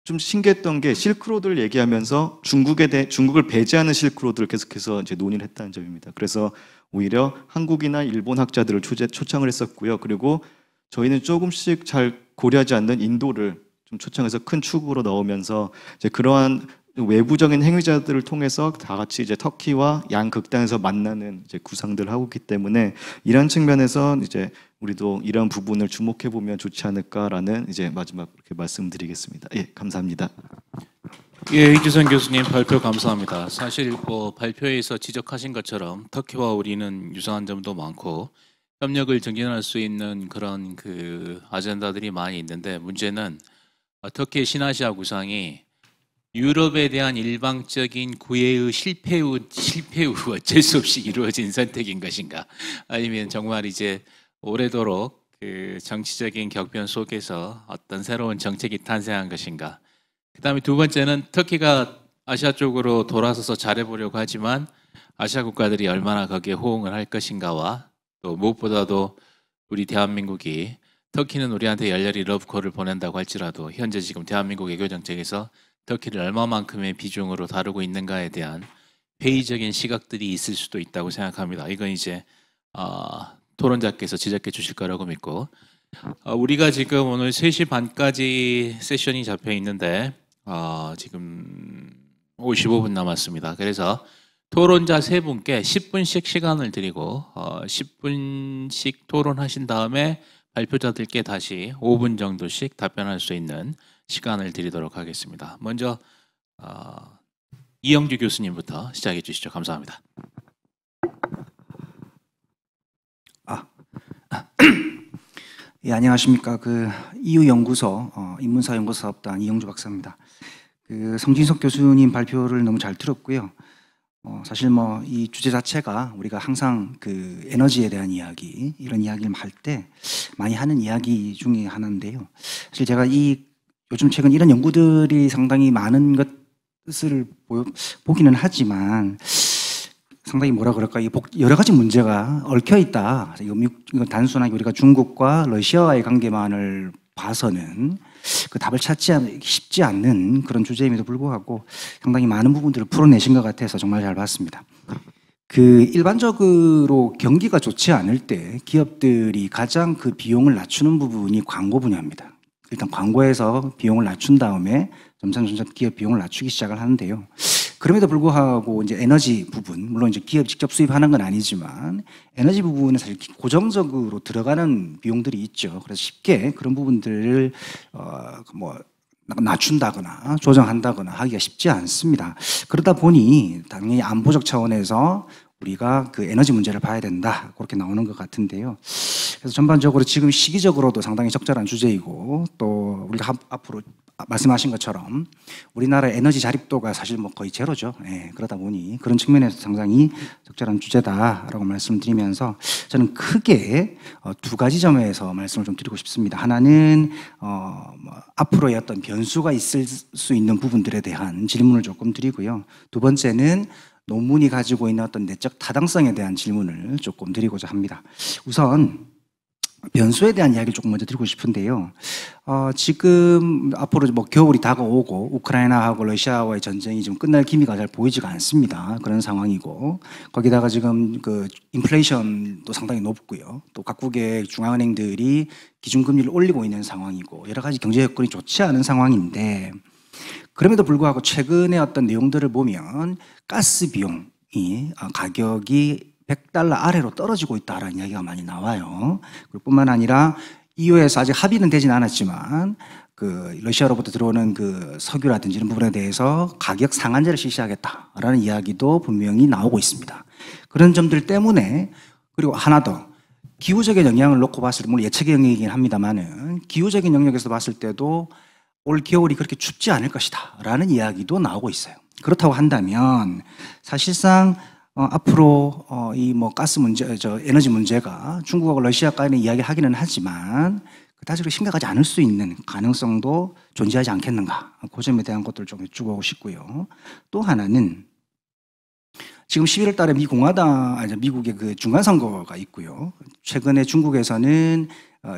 좀 신기했던 게 실크로드를 얘기하면서 중국을 배제하는 실크로드를 계속해서 이제 논의를 했다는 점입니다. 그래서 오히려 한국이나 일본 학자들을 초청을 했었고요. 그리고 저희는 조금씩 잘 고려하지 않는 인도를 좀 초청해서 큰 축으로 넣으면서 이제 그러한 외부적인 행위자들을 통해서 다 같이 이제 터키와 양극단에서 만나는 이제 구상들을 하고 있기 때문에 이런 측면에서 이제 우리도 이런 부분을 주목해 보면 좋지 않을까라는 이제 마지막 이렇게 말씀드리겠습니다. 예, 감사합니다. 예, 이규선 교수님 발표 감사합니다. 사실 뭐 발표에서 지적하신 것처럼 터키와 우리는 유사한 점도 많고 협력을 증진할 수 있는 그런 그 아젠다들이 많이 있는데 문제는 터키의 신아시아 구상이 유럽에 대한 일방적인 구애의 실패 후 어쩔 수 없이 이루어진 선택인 것인가? 아니면 정말 이제 오래도록 그 정치적인 격변 속에서 어떤 새로운 정책이 탄생한 것인가? 그다음에 두 번째는 터키가 아시아 쪽으로 돌아서서 잘해보려고 하지만 아시아 국가들이 얼마나 거기에 호응을 할 것인가와 또 무엇보다도 우리 대한민국이 터키는 우리한테 열렬히 러브콜을 보낸다고 할지라도 현재 지금 대한민국 외교 정책에서 터키를 얼마만큼의 비중으로 다루고 있는가에 대한 회의적인 시각들이 있을 수도 있다고 생각합니다. 이건 이제 토론자께서 지적해 주실 거라고 믿고 우리가 지금 오늘 3시 반까지 세션이 잡혀 있는데 지금 55분 남았습니다. 그래서 토론자 3분께 10분씩 시간을 드리고 10분씩 토론하신 다음에 발표자들께 다시 5분 정도씩 답변할 수 있는 시간을 드리도록 하겠습니다. 먼저 이영주 교수님부터 시작해 주시죠. 감사합니다. 예, 안녕하십니까. EU 연구소 인문사 연구사업단 이영주 박사입니다. 성진석 교수님 발표를 너무 잘 들었고요. 사실 뭐 이 주제 자체가 우리가 항상 에너지에 대한 이야기, 이런 이야기를 할 때 많이 하는 이야기 중에 하나인데요. 사실 제가 요즘 최근 이런 연구들이 상당히 많은 것을 보기는 하지만 상당히 뭐라 그럴까, 여러 가지 문제가 얽혀 있다. 이거 단순하게 우리가 중국과 러시아와의 관계만을 봐서는 그 답을 찾지 쉽지 않는 그런 주제임에도 불구하고 상당히 많은 부분들을 풀어내신 것 같아서 정말 잘 봤습니다. 일반적으로 경기가 좋지 않을 때 기업들이 가장 비용을 낮추는 부분이 광고 분야입니다. 일단 광고에서 비용을 낮춘 다음에 점점 기업 비용을 낮추기 시작을 하는데요. 그럼에도 불구하고 이제 에너지 부분, 물론 이제 기업 직접 수입하는 건 아니지만 에너지 부분은 사실 고정적으로 들어가는 비용들이 있죠. 그래서 쉽게 그런 부분들을 낮춘다거나 조정한다거나 하기가 쉽지 않습니다. 그러다 보니 당연히 안보적 차원에서 우리가 에너지 문제를 봐야 된다, 그렇게 나오는 것 같은데요. 그래서 전반적으로 지금 시기적으로도 상당히 적절한 주제이고, 또 우리가 앞으로 말씀하신 것처럼 우리나라의 에너지 자립도가 사실 거의 제로죠. 예, 그러다 보니 그런 측면에서 상당히 적절한 주제다라고 말씀드리면서 저는 크게 두 가지 점에서 말씀을 좀 드리고 싶습니다. 하나는 앞으로의 어떤 변수가 있을 수 있는 부분들에 대한 질문을 조금 드리고요. 두 번째는 논문이 가지고 있는 어떤 내적 타당성에 대한 질문을 조금 드리고자 합니다. 우선 변수에 대한 이야기를 조금 먼저 드리고 싶은데요. 지금 앞으로 겨울이 다가오고 우크라이나하고 러시아와의 전쟁이 지금 끝날 기미가 잘 보이지가 않습니다. 그런 상황이고, 거기다가 지금 인플레이션도 상당히 높고요. 또 각국의 중앙은행들이 기준금리를 올리고 있는 상황이고, 여러 가지 경제 여건이 좋지 않은 상황인데, 그럼에도 불구하고 최근에 어떤 내용들을 보면 가스 비용이 가격이 $100 아래로 떨어지고 있다라는 이야기가 많이 나와요. 뿐만 아니라 EU에서 아직 합의는 되진 않았지만 러시아로부터 들어오는 석유라든지 이런 부분에 대해서 가격 상한제를 실시하겠다라는 이야기도 분명히 나오고 있습니다. 그런 점들 때문에, 그리고 하나 더, 기후적인 영향을 놓고 봤을 때, 물론 예측의 영역이긴 합니다만은 기후적인 영역에서 봤을 때도 올 겨울이 그렇게 춥지 않을 것이다 라는 이야기도 나오고 있어요. 그렇다고 한다면 사실상 앞으로 가스 문제, 에너지 문제가 중국하고 러시아 간의 이야기를 하기는 하지만 그다지 심각하지 않을 수 있는 가능성도 존재하지 않겠는가, 그 점에 대한 것들을 좀 여쭤보고 싶고요. 또 하나는 지금 11월 달에 미국의 중간선거가 있고요. 최근에 중국에서는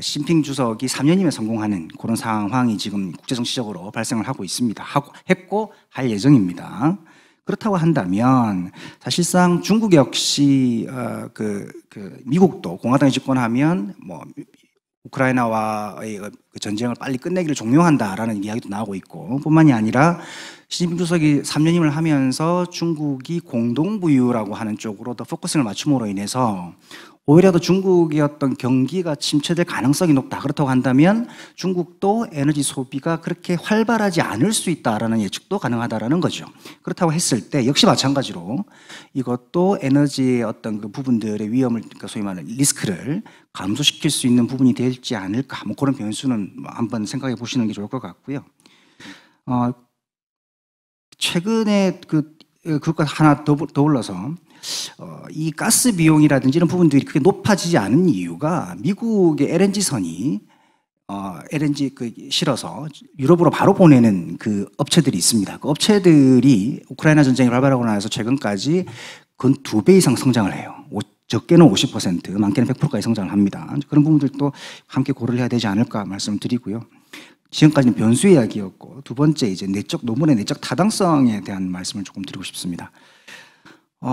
시진핑 주석이 3년이면 성공하는 그런 상황이 지금 국제정치적으로 발생을 하고 있습니다. 했고 할 예정입니다. 그렇다고 한다면 사실상 중국 역시 미국도 공화당이 집권하면 우크라이나와의 전쟁을 빨리 끝내기를 종용한다라는 이야기도 나오고 있고, 뿐만이 아니라 시진핑 주석이 3년임을 하면서 중국이 공동부유라고 하는 쪽으로 더 포커스를 맞춤으로 인해서 오히려 더 중국의 어떤 경기가 침체될 가능성이 높다. 그렇다고 한다면 중국도 에너지 소비가 그렇게 활발하지 않을 수 있다라는 예측도 가능하다라는 거죠. 그렇다고 했을 때 역시 마찬가지로 이것도 에너지의 어떤 부분들의 위험을, 소위 말하는 리스크를 감소시킬 수 있는 부분이 될지 않을까, 그런 변수는 한번 생각해 보시는 게 좋을 것 같고요. 최근에 그것과 하나 더불어서 이 가스 비용이라든지 이런 부분들이 크게 높아지지 않은 이유가 미국의 LNG선이 LNG 실어서 유럽으로 바로 보내는 업체들이 있습니다. 그 업체들이 우크라이나 전쟁이 발발하고 나서 최근까지 근 2배 이상 성장을 해요. 적게는 50%, 많게는 100%까지 성장을 합니다. 그런 부분들도 함께 고려를 해야 되지 않을까 말씀을 드리고요. 지금까지는 변수 이야기였고, 두 번째 이제 논문의 내적 타당성에 대한 말씀을 조금 드리고 싶습니다.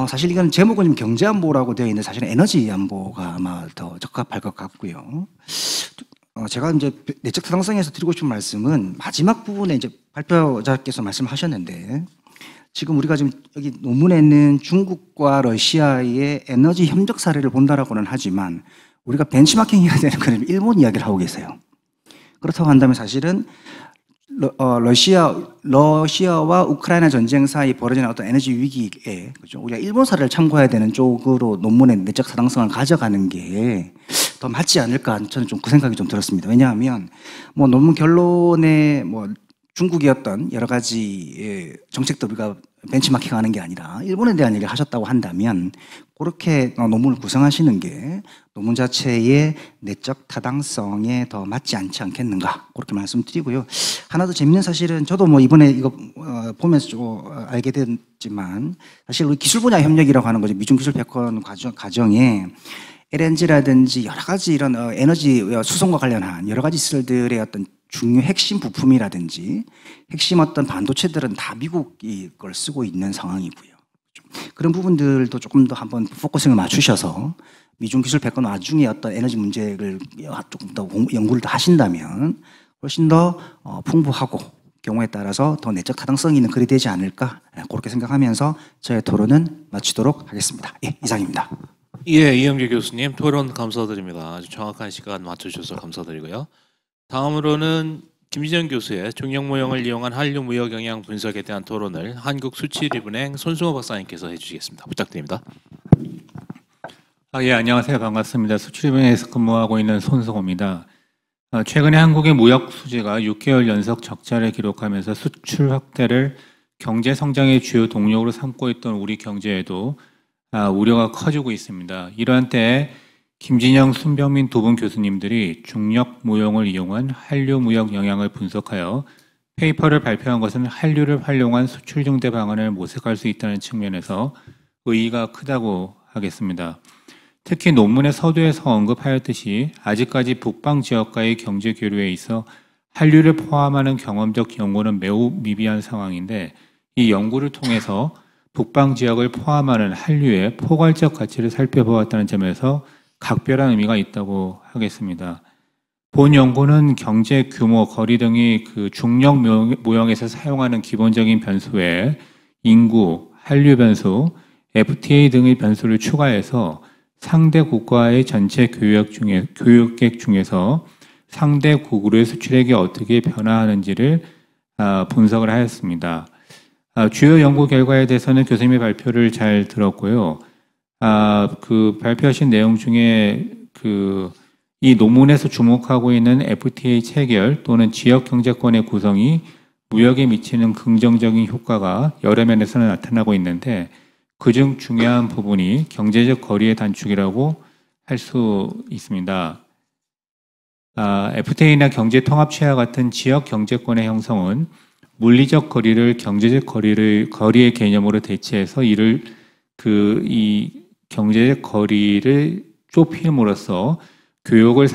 사실 이건 제목은 경제 안보라고 되어 있는데 사실은 에너지 안보가 아마 더 적합할 것 같고요. 제가 이제 내적 타당성에서 드리고 싶은 말씀은 마지막 부분에 이제 발표자께서 말씀하셨는데, 지금 우리가 지금 여기 논문에는 중국과 러시아의 에너지 협력 사례를 본다라고는 하지만 우리가 벤치마킹 해야 되는 건 일본 이야기를 하고 계세요. 그렇다고 한다면 사실은 러시아와 우크라이나 전쟁 사이 벌어지는 어떤 에너지 위기에, 그죠, 우리가 일본 사례를 참고해야 되는 쪽으로 논문의 내적 타당성을 가져가는 게 더 맞지 않을까 저는 좀 그 생각이 좀 들었습니다. 왜냐하면 뭐 논문 결론에 뭐 중국의 어떤 여러 가지 정책들 우리가 벤치마킹하는 게 아니라 일본에 대한 얘기를 하셨다고 한다면 그렇게 논문을 구성하시는 게 논문 자체의 내적 타당성에 더 맞지 않지 않겠는가 그렇게 말씀드리고요. 하나 더 재밌는 사실은 저도 뭐 이번에 이거 보면서 좀 알게 됐지만 사실 우리 기술 분야 협력이라고 하는 거죠. 미중 기술 패권 과정에 LNG라든지 여러 가지 이런 에너지 수송과 관련한 여러 가지 시설들의 어떤 중요 핵심 부품이라든지 핵심 어떤 반도체들은 다 미국이 걸 쓰고 있는 상황이고요. 그런 부분들도 조금 더 한번 포커싱을 맞추셔서 미중 기술 패권 와중에 어떤 에너지 문제를 조금 더 연구를 더 하신다면 훨씬 더 풍부하고 경우에 따라서 더 내적 타당성이 있는 글이 되지 않을까 그렇게 생각하면서 저의 토론은 마치도록 하겠습니다. 예, 이상입니다. 예, 이영규 교수님 토론 감사드립니다. 아주 정확한 시간 맞춰주셔서 감사드리고요. 다음으로는 김진영 교수의 중력 모형을 이용한 한류 무역 영향 분석에 대한 토론을 한국수출입은행 손승호 박사님께서 해주시겠습니다. 부탁드립니다. 예, 안녕하세요. 반갑습니다. 수출입은행에서 근무하고 있는 손승호입니다. 최근에 한국의 무역 수지가 6개월 연속 적자를 기록하면서 수출 확대를 경제 성장의 주요 동력으로 삼고 있던 우리 경제에도 우려가 커지고 있습니다. 이러한 때에 김진영,孙병민 두 분 교수님들이 중력 모형을 이용한 한류 무역 영향을 분석하여 페이퍼를 발표한 것은 한류를 활용한 수출 증대 방안을 모색할 수 있다는 측면에서 의의가 크다고 하겠습니다. 특히 논문의 서두에서 언급하였듯이 아직까지 북방 지역과의 경제 교류에 있어 한류를 포함하는 경험적 연구는 매우 미비한 상황인데 이 연구를 통해서 북방 지역을 포함하는 한류의 포괄적 가치를 살펴보았다는 점에서 각별한 의미가 있다고 하겠습니다. 본 연구는 경제 규모, 거리 등이 그 중력 모형에서 사용하는 기본적인 변수 외에 인구, 한류 변수, FTA 등의 변수를 추가해서 상대 국가의 전체 교역객 중에서 상대 국으로의 수출액이 어떻게 변화하는지를 분석을 하였습니다. 주요 연구 결과에 대해서는 교수님의 발표를 잘 들었고요. 그 발표하신 내용 중에 이 논문에서 주목하고 있는 FTA 체결 또는 지역 경제권의 구성이 무역에 미치는 긍정적인 효과가 여러 면에서는 나타나고 있는데 그중 중요한 부분이 경제적 거리의 단축이라고 할 수 있습니다. FTA나 경제통합체와 같은 지역 경제권의 형성은 물리적 거리를 경제적 거리의 개념으로 대체해서 이 경제적 거리를 좁힘으로써 교역을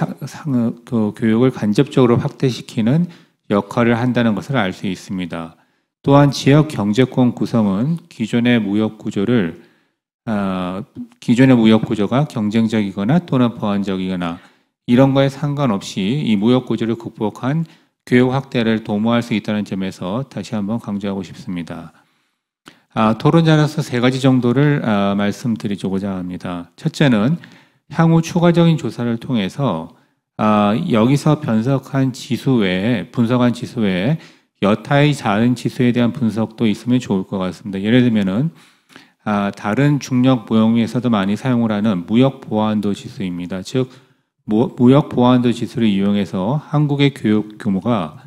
간접적으로 확대시키는 역할을 한다는 것을 알 수 있습니다. 또한 지역 경제권 구성은 기존의 무역 구조가 경쟁적이거나 또는 보완적이거나 이런 거에 상관없이 이 무역 구조를 극복한 교역 확대를 도모할 수 있다는 점에서 다시 한번 강조하고 싶습니다. 토론자로서 세 가지 정도를 말씀드리고자 합니다. 첫째는 향후 추가적인 조사를 통해서 여기서 분석한 지수 외에 여타의 다른 지수에 대한 분석도 있으면 좋을 것 같습니다. 예를 들면은 다른 중력 모형에서도 많이 사용을 하는 무역 보완도 지수입니다. 즉 무역 보완도 지수를 이용해서 한국의 교육 규모가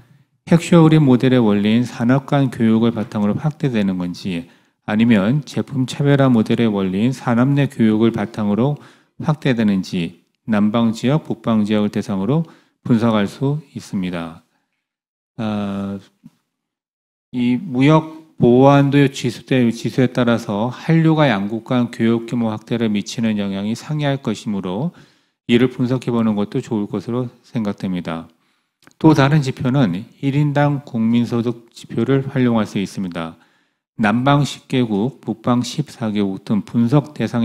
핵쇼우리 모델의 원리인 산업 간 교육을 바탕으로 확대되는 건지 아니면 제품 차별화 모델의 원리인 산업 내 교육을 바탕으로 확대되는지 남방 지역, 북방 지역을 대상으로 분석할 수 있습니다. 이 무역 보완도 지수에 따라서 한류가 양국 간 교육 규모 확대를 미치는 영향이 상이할 것이므로 이를 분석해 보는 것도 좋을 것으로 생각됩니다. 또 다른 지표는 1인당 국민소득 지표를 활용할 수 있습니다. 남방 10개국, 북방 14개국 등 분석 대상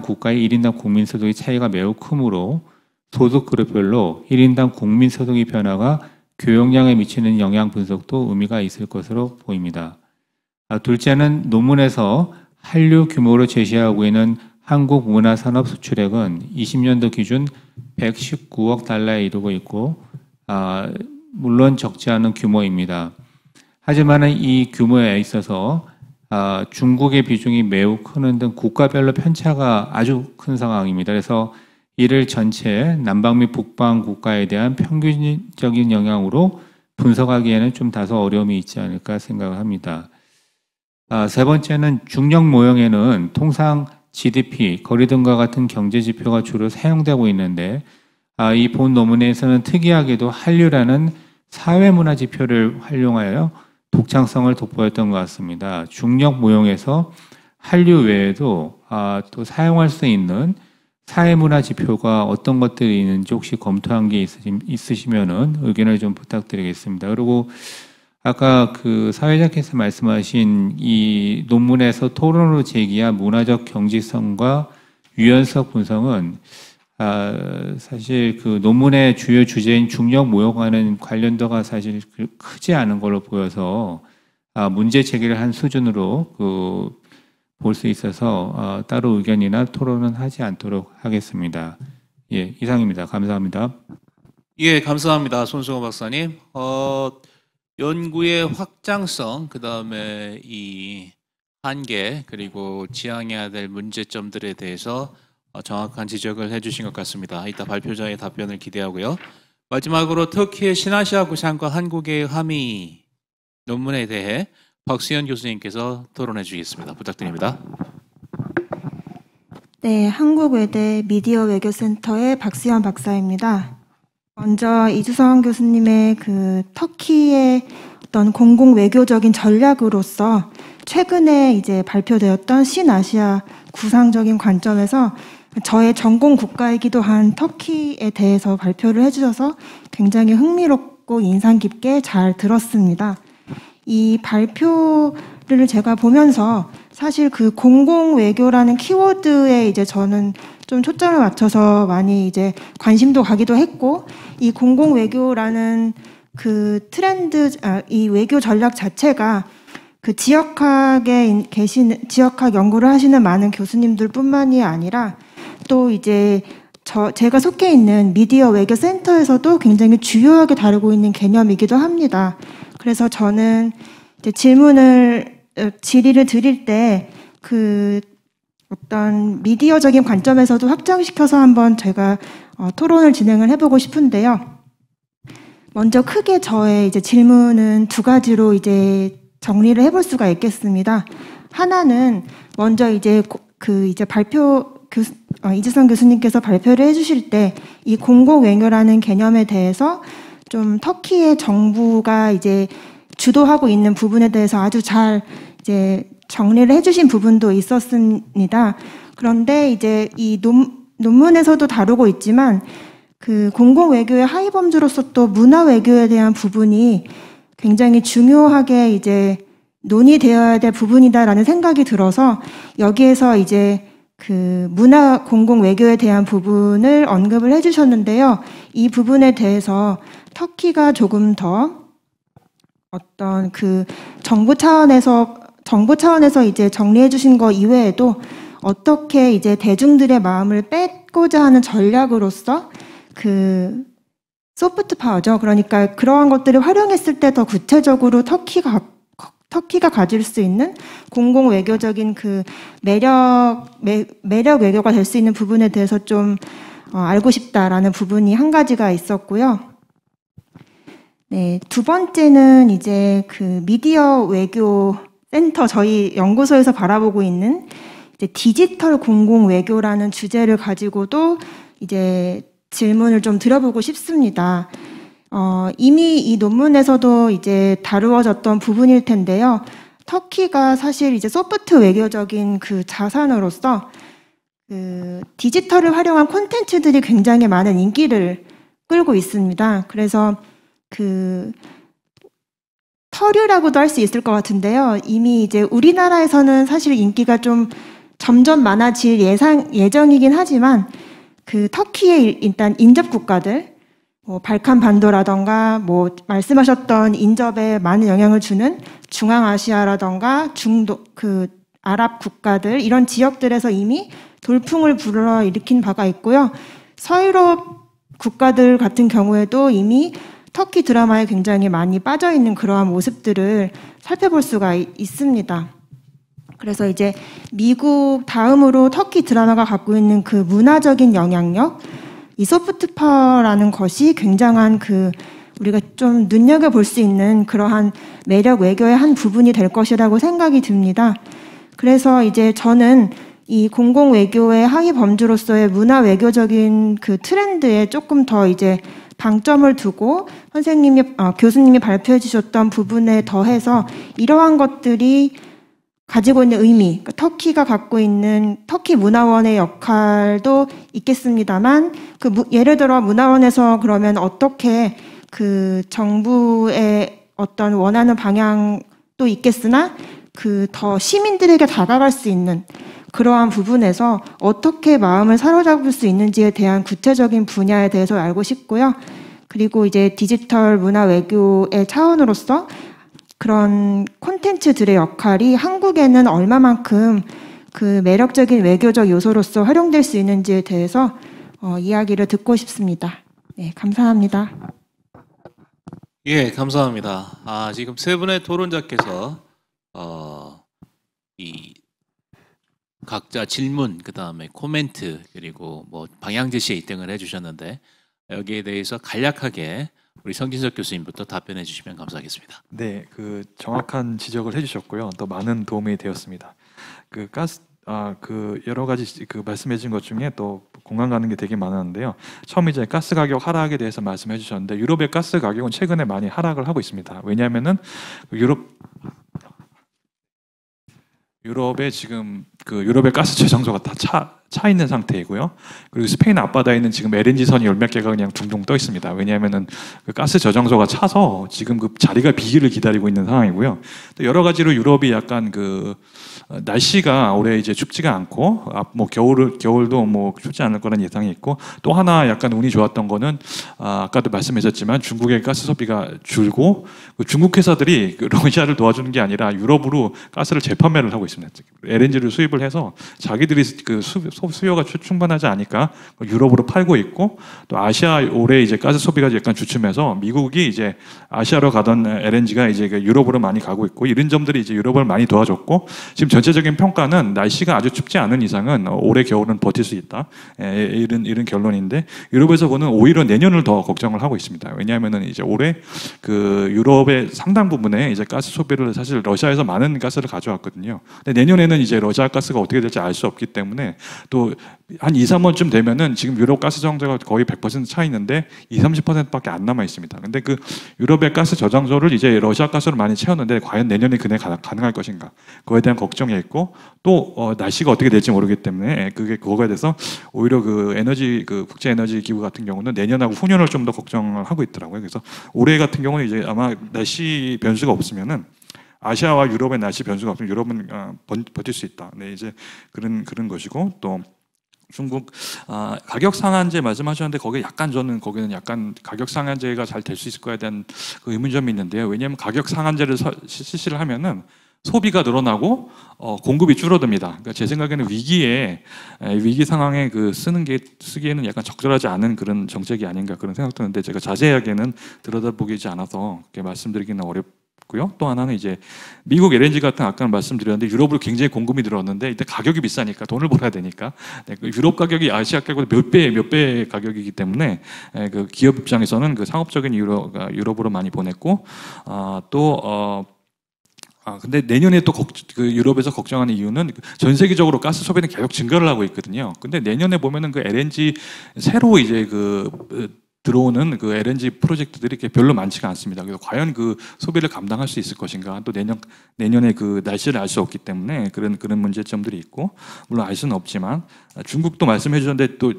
국가의 1인당 국민소득의 차이가 매우 크므로 소득 그룹별로 1인당 국민소득의 변화가 교역량에 미치는 영향 분석도 의미가 있을 것으로 보입니다. 둘째는 논문에서 한류 규모로 제시하고 있는 한국 문화산업 수출액은 20년도 기준 119억 달러에 이르고 있고 물론 적지 않은 규모입니다. 하지만 이 규모에 있어서 중국의 비중이 매우 크는 등 국가별로 편차가 아주 큰 상황입니다. 그래서 이를 전체 남방 및 북방 국가에 대한 평균적인 영향으로 분석하기에는 좀 다소 어려움이 있지 않을까 생각을 합니다. 세 번째는 중력 모형에는 통상 GDP, 거리 등과 같은 경제 지표가 주로 사용되고 있는데 이 본 논문에서는 특이하게도 한류라는 사회문화 지표를 활용하여 독창성을 돋보였던 것 같습니다. 중력 모형에서 한류 외에도 또 사용할 수 있는 사회문화 지표가 어떤 것들이 있는지 혹시 검토한 게 있으시면은 의견을 좀 부탁드리겠습니다. 그리고 아까 그 사회자께서 말씀하신 이 논문에서 토론으로 제기한 문화적 경직성과 유연성 분석은 사실 그 논문의 주요 주제인 중력 모형과는 관련도가 사실 크지 않은 걸로 보여서 문제 제기를 한 수준으로 볼 수 있어서 따로 의견이나 토론은 하지 않도록 하겠습니다. 예, 이상입니다. 감사합니다. 예, 감사합니다. 손승호 박사님. 연구의 확장성, 그 다음에 이 한계, 그리고 지향해야 될 문제점들에 대해서 정확한 지적을 해주신 것 같습니다. 이따 발표자의 답변을 기대하고요. 마지막으로 터키의 신아시아 구상과 한국의 함의 논문에 대해 박수현 교수님께서 토론해 주시겠습니다. 부탁드립니다. 네, 한국외대 미디어 외교센터의 박수현 박사입니다. 먼저 이주성 교수님의 그 터키의 어떤 공공 외교적인 전략으로서 최근에 이제 발표되었던 신아시아 구상적인 관점에서 저의 전공 국가이기도 한 터키에 대해서 발표를 해주셔서 굉장히 흥미롭고 인상 깊게 잘 들었습니다. 이 발표를 제가 보면서 사실 그 공공 외교라는 키워드에 이제 저는 좀 초점을 맞춰서 많이 이제 관심도 가기도 했고, 이 공공 외교라는 그 트렌드, 이 외교 전략 자체가 그 지역학에 계신, 지역학 연구를 하시는 많은 교수님들뿐만이 아니라 또 이제 제가 속해 있는 미디어 외교 센터에서도 굉장히 주요하게 다루고 있는 개념이기도 합니다. 그래서 저는 이제 질의를 드릴 때 그 어떤 미디어적인 관점에서도 확장시켜서 한번 제가 토론을 진행을 해보고 싶은데요. 먼저 크게 저의 이제 질문은 두 가지로 이제 정리를 해볼 수가 있겠습니다. 하나는 먼저 이제 이주성 교수님께서 발표를 해주실 때 이 공공 외교라는 개념에 대해서 좀 터키의 정부가 이제 주도하고 있는 부분에 대해서 아주 잘 이제 정리를 해주신 부분도 있었습니다. 그런데 이제 이 논문에서도 다루고 있지만 그 공공 외교의 하위 범주로서 또 문화 외교에 대한 부분이 굉장히 중요하게 이제 논의되어야 될 부분이다라는 생각이 들어서 여기에서 이제 그 문화 공공 외교에 대한 부분을 언급을 해주셨는데요. 이 부분에 대해서 터키가 조금 더 어떤 그 정부 차원에서 이제 정리해 주신 거 이외에도 어떻게 이제 대중들의 마음을 뺏고자 하는 전략으로서 그 소프트 파워죠. 그러니까 그러한 것들을 활용했을 때 더 구체적으로 터키가 가질 수 있는 공공 외교적인 그 매력 외교가 될 수 있는 부분에 대해서 좀 알고 싶다라는 부분이 한 가지가 있었고요. 네, 두 번째는 이제 그 미디어 외교 센터 저희 연구소에서 바라보고 있는 이제 디지털 공공 외교라는 주제를 가지고도 이제 질문을 좀 드려보고 싶습니다. 이미 이 논문에서도 이제 다루어졌던 부분일 텐데요. 터키가 사실 이제 소프트 외교적인 그 자산으로서 그 디지털을 활용한 콘텐츠들이 굉장히 많은 인기를 끌고 있습니다. 그래서 그 터류라고도 할 수 있을 것 같은데요. 이미 이제 우리나라에서는 사실 인기가 좀 점점 많아질 예정이긴 하지만 그 터키의 일단 인접 국가들, 뭐 발칸 반도라던가 뭐 말씀하셨던 인접에 많은 영향을 주는 중앙아시아라던가 중도 그 아랍 국가들 이런 지역들에서 이미 돌풍을 불러일으킨 바가 있고요. 서유럽 국가들 같은 경우에도 이미 터키 드라마에 굉장히 많이 빠져 있는 그러한 모습들을 살펴볼 수가 있습니다. 그래서 이제 미국 다음으로 터키 드라마가 갖고 있는 그 문화적인 영향력, 이 소프트 파워라는 것이 굉장한 그 우리가 좀 눈여겨볼 수 있는 그러한 매력 외교의 한 부분이 될 것이라고 생각이 듭니다. 그래서 이제 저는 이 공공 외교의 하위 범주로서의 문화 외교적인 그 트렌드에 조금 더 이제 방점을 두고 교수님이 발표해 주셨던 부분에 더해서 이러한 것들이 가지고 있는 의미, 그러니까 터키가 갖고 있는 터키 문화원의 역할도 있겠습니다만, 예를 들어 문화원에서 그러면 어떻게 그 정부의 어떤 원하는 방향도 있겠으나 더 시민들에게 다가갈 수 있는 그러한 부분에서 어떻게 마음을 사로잡을 수 있는지에 대한 구체적인 분야에 대해서 알고 싶고요. 그리고 이제 디지털 문화 외교의 차원으로서 그런 콘텐츠들의 역할이 한국에는 얼마만큼 그 매력적인 외교적 요소로서 활용될 수 있는지에 대해서 이야기를 듣고 싶습니다. 네, 감사합니다. 예, 감사합니다. 지금 세 분의 토론자께서 이 각자 질문, 그 다음에 코멘트, 그리고 뭐 방향 제시에 입장을 해주셨는데 여기에 대해서 간략하게 우리 성진석 교수님부터 답변해 주시면 감사하겠습니다. 네, 그 정확한 지적을 해주셨고요. 또 많은 도움이 되었습니다. 그 여러 가지 그 말씀해주신 것 중에 또 공감 가는 게 되게 많았는데요. 처음 이제 가스 가격 하락에 대해서 말씀해 주셨는데 유럽의 가스 가격은 최근에 많이 하락을 하고 있습니다. 왜냐하면은 유럽에 지금 그 유럽의 가스 저장소가 다 차 있는 상태이고요. 그리고 스페인 앞바다에 있는 지금 LNG 선이 열 몇 개가 그냥 둥둥 떠 있습니다. 왜냐하면은 그 가스 저장소가 차서 지금 그 자리가 비기를 기다리고 있는 상황이고요. 또 여러 가지로 유럽이 약간 그 날씨가 올해 이제 춥지가 않고 뭐 겨울도 뭐 춥지 않을 거라는 예상이 있고, 또 하나 약간 운이 좋았던 거는 아까도 말씀하셨지만 중국의 가스 소비가 줄고 그 중국 회사들이 그 러시아를 도와주는 게 아니라 유럽으로 가스를 재판매를 하고 있습니다. LNG를 수입을 해서 자기들이 그 수요가 충분하지 않으니까 유럽으로 팔고 있고, 또 아시아 올해 이제 가스 소비가 약간 주춤해서 미국이 이제 아시아로 가던 LNG가 이제 유럽으로 많이 가고 있고, 이런 점들이 이제 유럽을 많이 도와줬고, 지금 전체적인 평가는 날씨가 아주 춥지 않은 이상은 올해 겨울은 버틸 수 있다, 이런 결론인데, 유럽에서는 오히려 내년을 더 걱정을 하고 있습니다. 왜냐하면은 이제 올해 그 유럽의 상당 부분에 이제 가스 소비를 사실 러시아에서 많은 가스를 가져왔거든요. 근데 내년에는 이제 러시아 가스가 어떻게 될지 알 수 없기 때문에, 또 한 2, 3월쯤 되면은 지금 유럽 가스 정제가 거의 100% 차 있는데 30%밖에 안 남아 있습니다. 근데 그 유럽의 가스 저장소를 이제 러시아 가스로 많이 채웠는데 과연 내년에 가능할 것인가? 그거에 대한 걱정이 있고, 또 날씨가 어떻게 될지 모르기 때문에 그거에 대해서 오히려 그 국제 에너지 기구 같은 경우는 내년하고 후년을 좀 더 걱정을 하고 있더라고요. 그래서 올해 같은 경우는 이제 아마 날씨 변수가 없으면은 아시아와 유럽의 날씨 변수가 없으면 유럽은 버틸 수 있다. 네, 이제 그런 것이고, 또 중국 가격 상한제 말씀하셨는데 거기는 약간 가격 상한제가 잘 될 수 있을 거에 대한 그 의문점이 있는데요. 왜냐하면 가격 상한제를 실시를 하면은 소비가 늘어나고 공급이 줄어듭니다. 그러니까 제 생각에는 위기 상황에 쓰기에는 약간 적절하지 않은 그런 정책이 아닌가 그런 생각 드는데, 제가 자세하게는 들여다보지 않아서 그렇게 말씀드리기는 어렵고요. 또 하나는 이제 미국 LNG 같은 아까 말씀드렸는데 유럽으로 굉장히 공급이 늘었는데 이때 가격이 비싸니까 돈을 벌어야 되니까 유럽 가격이 아시아 가격보다 몇 배 가격이기 때문에 그 기업 입장에서는 그 상업적인 이유로 유럽으로 많이 보냈고, 근데 내년에 또 그 유럽에서 걱정하는 이유는 전 세계적으로 가스 소비는 계속 증가를 하고 있거든요. 근데 내년에 보면은 그 LNG 새로 이제 들어오는 그 LNG 프로젝트들이 별로 많지가 않습니다. 그래서 과연 그 소비를 감당할 수 있을 것인가, 또 내년에 그 날씨를 알 수 없기 때문에 그런 문제점들이 있고, 물론 알 수는 없지만 중국도 말씀해 주셨는데 또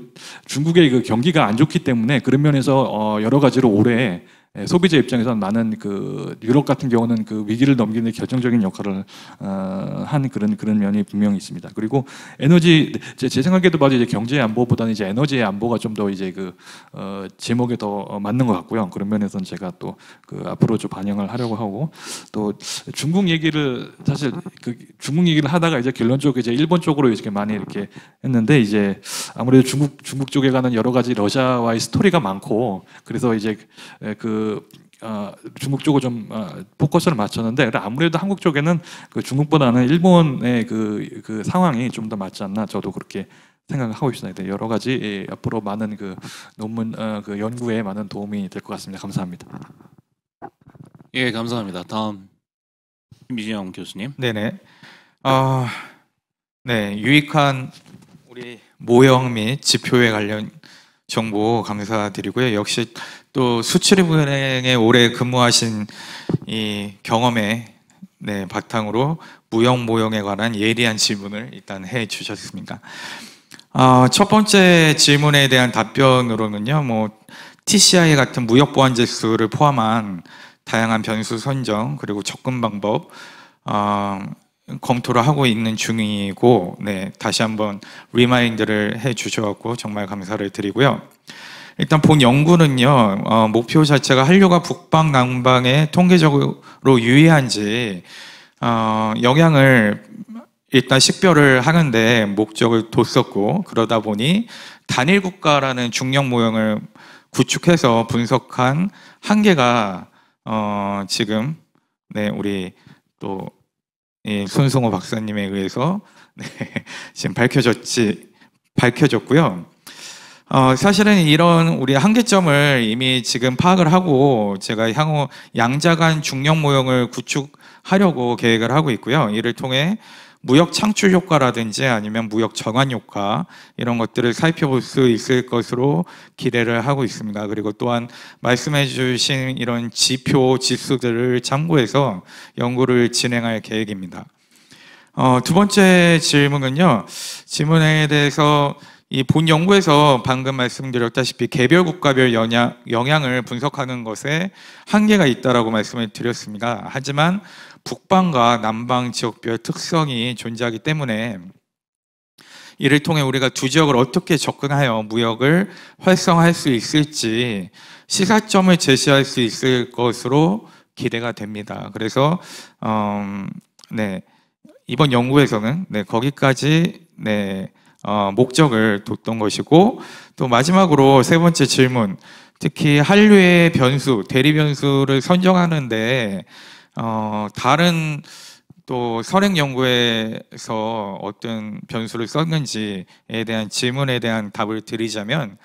중국의 그 경기가 안 좋기 때문에 그런 면에서 여러 가지로 올해 소비자 입장에서는 많은 그 유럽 같은 경우는 그 위기를 넘기는 데 결정적인 역할을 한 그런 면이 분명히 있습니다. 그리고 에너지 제 생각에도 봐도 이제 경제 안보보다는 이제 에너지의 안보가 좀 더 이제 제목에 더 맞는 것 같고요. 그런 면에서는 제가 또 앞으로 좀 반영을 하려고 하고, 또 중국 얘기를 하다가 이제 결론적으로 이제 일본 쪽으로 이렇게 많이 이렇게 했는데, 이제 아무래도 중국 쪽에 가는 여러 가지 러시아와의 스토리가 많고, 그래서 이제 중국 쪽으로 좀 포커스를 맞췄는데 아무래도 한국 쪽에는 그 중국보다는 일본의 그 상황이 좀 더 맞지 않나 저도 그렇게 생각을 하고 있습니다. 여러 가지 앞으로 많은 그 논문 그 연구에 많은 도움이 될 것 같습니다. 감사합니다. 예, 감사합니다. 다음 김진영 교수님. 네네. 네, 유익한 우리 모형 및 지표에 관련 정보 감사드리고요. 역시 또 수출입은행에 오래 근무하신 이 경험에 바탕으로 무형 모형에 관한 예리한 질문을 일단 해 주셨습니다. 첫 번째 질문에 대한 답변으로는요, 뭐 TCI 같은 무역 보안 지수를 포함한 다양한 변수 선정 그리고 접근 방법 검토를 하고 있는 중이고, 다시 한번 리마인드를 해 주셔서 정말 감사를 드리고요. 일단 본 연구는요, 목표 자체가 한류가 북방, 남방에 통계적으로 유의한지 영향을 일단 식별을 하는데 목적을 뒀었고, 그러다 보니 단일 국가라는 중력 모형을 구축해서 분석한 한계가 지금 우리 또 손성호 박사님에 의해서 지금 밝혀졌고요. 사실은 이런 우리 한계점을 이미 지금 파악을 하고 제가 향후 양자간 중력 모형을 구축하려고 계획을 하고 있고요. 이를 통해 무역 창출 효과라든지 아니면 무역 정환 효과 이런 것들을 살펴볼 수 있을 것으로 기대를 하고 있습니다. 그리고 또한 말씀해 주신 이런 지표, 지수들을 참고해서 연구를 진행할 계획입니다. 두 번째 질문은요. 질문에 대해서 이 본 연구에서 방금 말씀드렸다시피 개별 국가별 영향을 분석하는 것에 한계가 있다라고 말씀을 드렸습니다. 하지만 북방과 남방 지역별 특성이 존재하기 때문에 이를 통해 우리가 두 지역을 어떻게 접근하여 무역을 활성화할 수 있을지 시사점을 제시할 수 있을 것으로 기대가 됩니다. 그래서 이번 연구에서는 거기까지 목적을 뒀던 것이고, 또 마지막으로 세 번째 질문, 특히 한류의 변수, 대리 변수를 선정하는데 다른 또 선행 연구에서 어떤 변수를 썼는지에 대한 질문에 대한 답을 드리자면,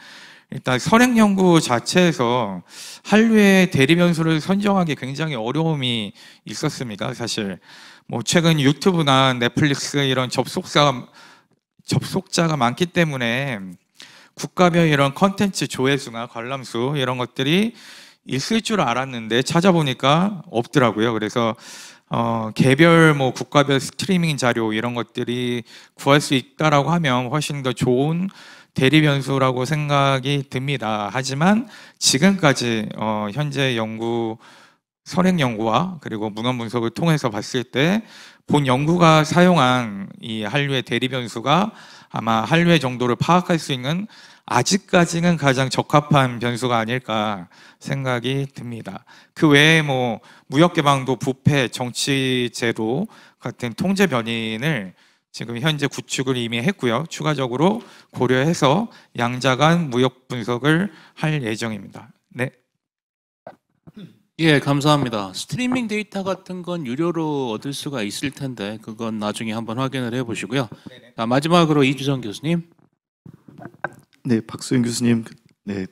일단 선행 연구 자체에서 한류의 대리 변수를 선정하기 굉장히 어려움이 있었습니다. 사실 뭐 최근 유튜브나 넷플릭스 이런 접속자가 많기 때문에 국가별 이런 컨텐츠 조회수나 관람수 이런 것들이 있을 줄 알았는데 찾아보니까 없더라고요. 그래서 개별 뭐 국가별 스트리밍 자료 이런 것들이 구할 수 있다라고 하면 훨씬 더 좋은 대리 변수라고 생각이 듭니다. 하지만 지금까지 현재 선행 연구와 그리고 문헌 분석을 통해서 봤을 때 본 연구가 사용한 이 한류의 대리 변수가 아마 한류의 정도를 파악할 수 있는 아직까지는 가장 적합한 변수가 아닐까 생각이 듭니다. 그 외에 뭐 무역 개방도 부패, 정치 제도 같은 통제 변인을 지금 현재 구축을 이미 했고요. 추가적으로 고려해서 양자간 무역 분석을 할 예정입니다. 네. 예, 감사합니다. 스트리밍 데이터 같은 건 유료로 얻을 수가 있을 텐데 그건 나중에 한번 확인을 해보시고요. 자, 마지막으로 이주성 교수님. 네, 박수영 교수님,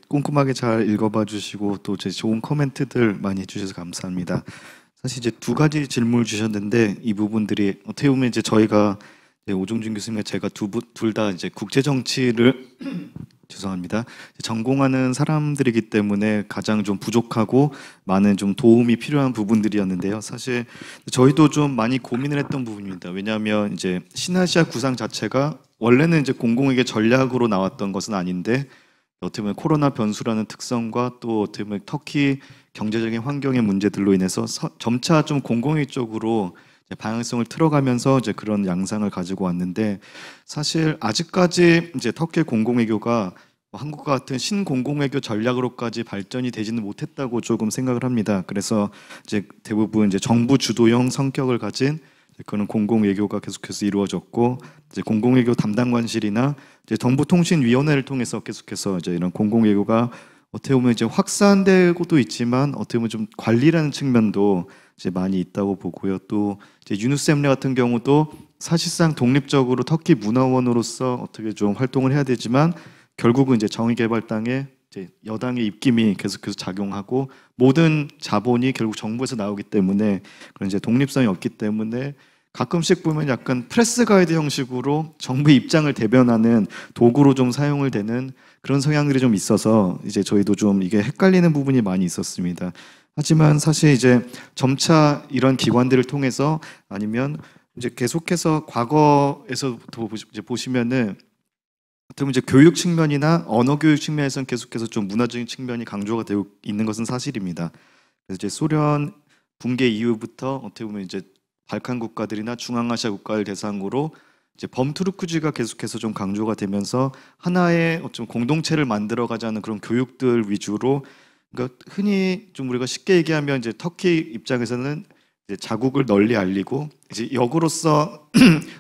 꼼꼼하게 잘 읽어봐 주시고 또 제 좋은 코멘트들 많이 해주셔서 감사합니다. 사실 이제 두 가지 질문을 주셨는데 이 부분들이 어떻게 보면 이제 저희가 오종준 교수님과 제가 둘 다 이제 국제 정치를 죄송합니다. 전공하는 사람들이기 때문에 가장 좀 부족하고 많은 좀 도움이 필요한 부분들이었는데요. 사실 저희도 좀 많이 고민을 했던 부분입니다. 왜냐하면 이제 신아시아 구상 자체가 원래는 이제 공공에게 전략으로 나왔던 것은 아닌데 어떻게 보면 코로나 변수라는 특성과 또 어떻게 보면 터키 경제적인 환경의 문제들로 인해서 점차 좀 공공의 쪽으로 방향성을 틀어가면서 이제 그런 양상을 가지고 왔는데, 사실 아직까지 이제 터키의 공공외교가 한국과 같은 신공공외교 전략으로까지 발전이 되지는 못했다고 조금 생각을 합니다. 그래서 이제 대부분 이제 정부 주도형 성격을 가진 그런 공공외교가 계속해서 이루어졌고, 이제 공공외교 담당관실이나 이제 정부통신위원회를 통해서 계속해서 이제 이런 공공외교가 어떻게 보면 이제 확산되고도 있지만 어떻게 보면 좀 관리라는 측면도 이제 많이 있다고 보고요. 또 이제 유누스 엠레 같은 경우도 사실상 독립적으로 터키 문화원으로서 어떻게 좀 활동을 해야 되지만 결국은 이제 정의개발당의 이제 여당의 입김이 계속해서 작용하고 모든 자본이 결국 정부에서 나오기 때문에 그런 이제 독립성이 없기 때문에 가끔씩 보면 약간 프레스 가이드 형식으로 정부의 입장을 대변하는 도구로 좀 사용을 되는 그런 성향들이 좀 있어서 이제 저희도 좀 이게 헷갈리는 부분이 많이 있었습니다. 하지만 사실 이제 점차 이런 기관들을 통해서 아니면 이제 계속해서 과거에서부터 이제 보시면은 어떻게 이제 교육 측면이나 언어 교육 측면에서는 계속해서 좀 문화적인 측면이 강조가 되고 있는 것은 사실입니다. 그래서 이제 소련 붕괴 이후부터 어떻게 보면 이제 발칸 국가들이나 중앙아시아 국가를 대상으로 이제 범투르크주의가 계속해서 좀 강조가 되면서 하나의 어쩜 공동체를 만들어가자는 그런 교육들 위주로 그러니까 흔히 좀 우리가 쉽게 얘기하면 이제 터키 입장에서는 이제 자국을 널리 알리고 이제 역으로서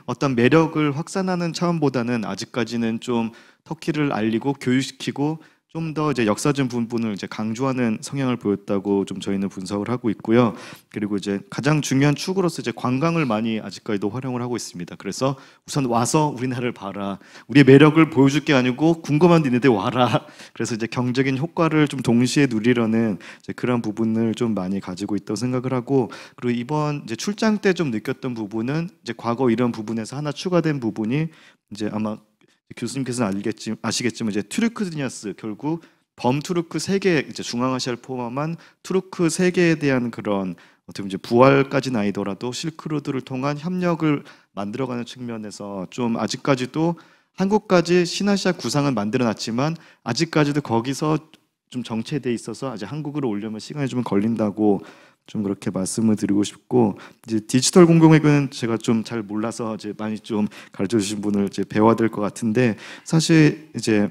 어떤 매력을 확산하는 차원보다는 아직까지는 좀 터키를 알리고 교육시키고 좀 더 이제 역사적 부분을 이제 강조하는 성향을 보였다고 좀 저희는 분석을 하고 있고요. 그리고 이제 가장 중요한 축으로서 이제 관광을 많이 아직까지도 활용을 하고 있습니다. 그래서 우선 와서 우리나라를 봐라. 우리의 매력을 보여줄 게 아니고 궁금한 니네들 와라. 그래서 이제 경제적인 효과를 좀 동시에 누리려는 이제 그런 부분을 좀 많이 가지고 있다고 생각을 하고 그리고 이번 이제 출장 때 좀 느꼈던 부분은 이제 과거 이런 부분에서 하나 추가된 부분이 이제 아마 교수님께서는 아시겠지만 이제 투르크디냐스 결국 범투르크 세계 이제 중앙아시아를 포함한 투르크 세계에 대한 그런 어떻게 보면 이제 부활까지는 아니더라도 실크로드를 통한 협력을 만들어가는 측면에서 좀 아직까지도 한국까지 신아시아 구상을 만들어놨지만 아직까지도 거기서 좀 정체돼 있어서 아직 한국으로 오려면 시간이 좀 걸린다고 좀 그렇게 말씀을 드리고 싶고 이제 디지털 공공외교는 제가 좀 잘 몰라서 이제 많이 좀 가르쳐 주신 분을 이제 배워야 될 것 같은데 사실 이제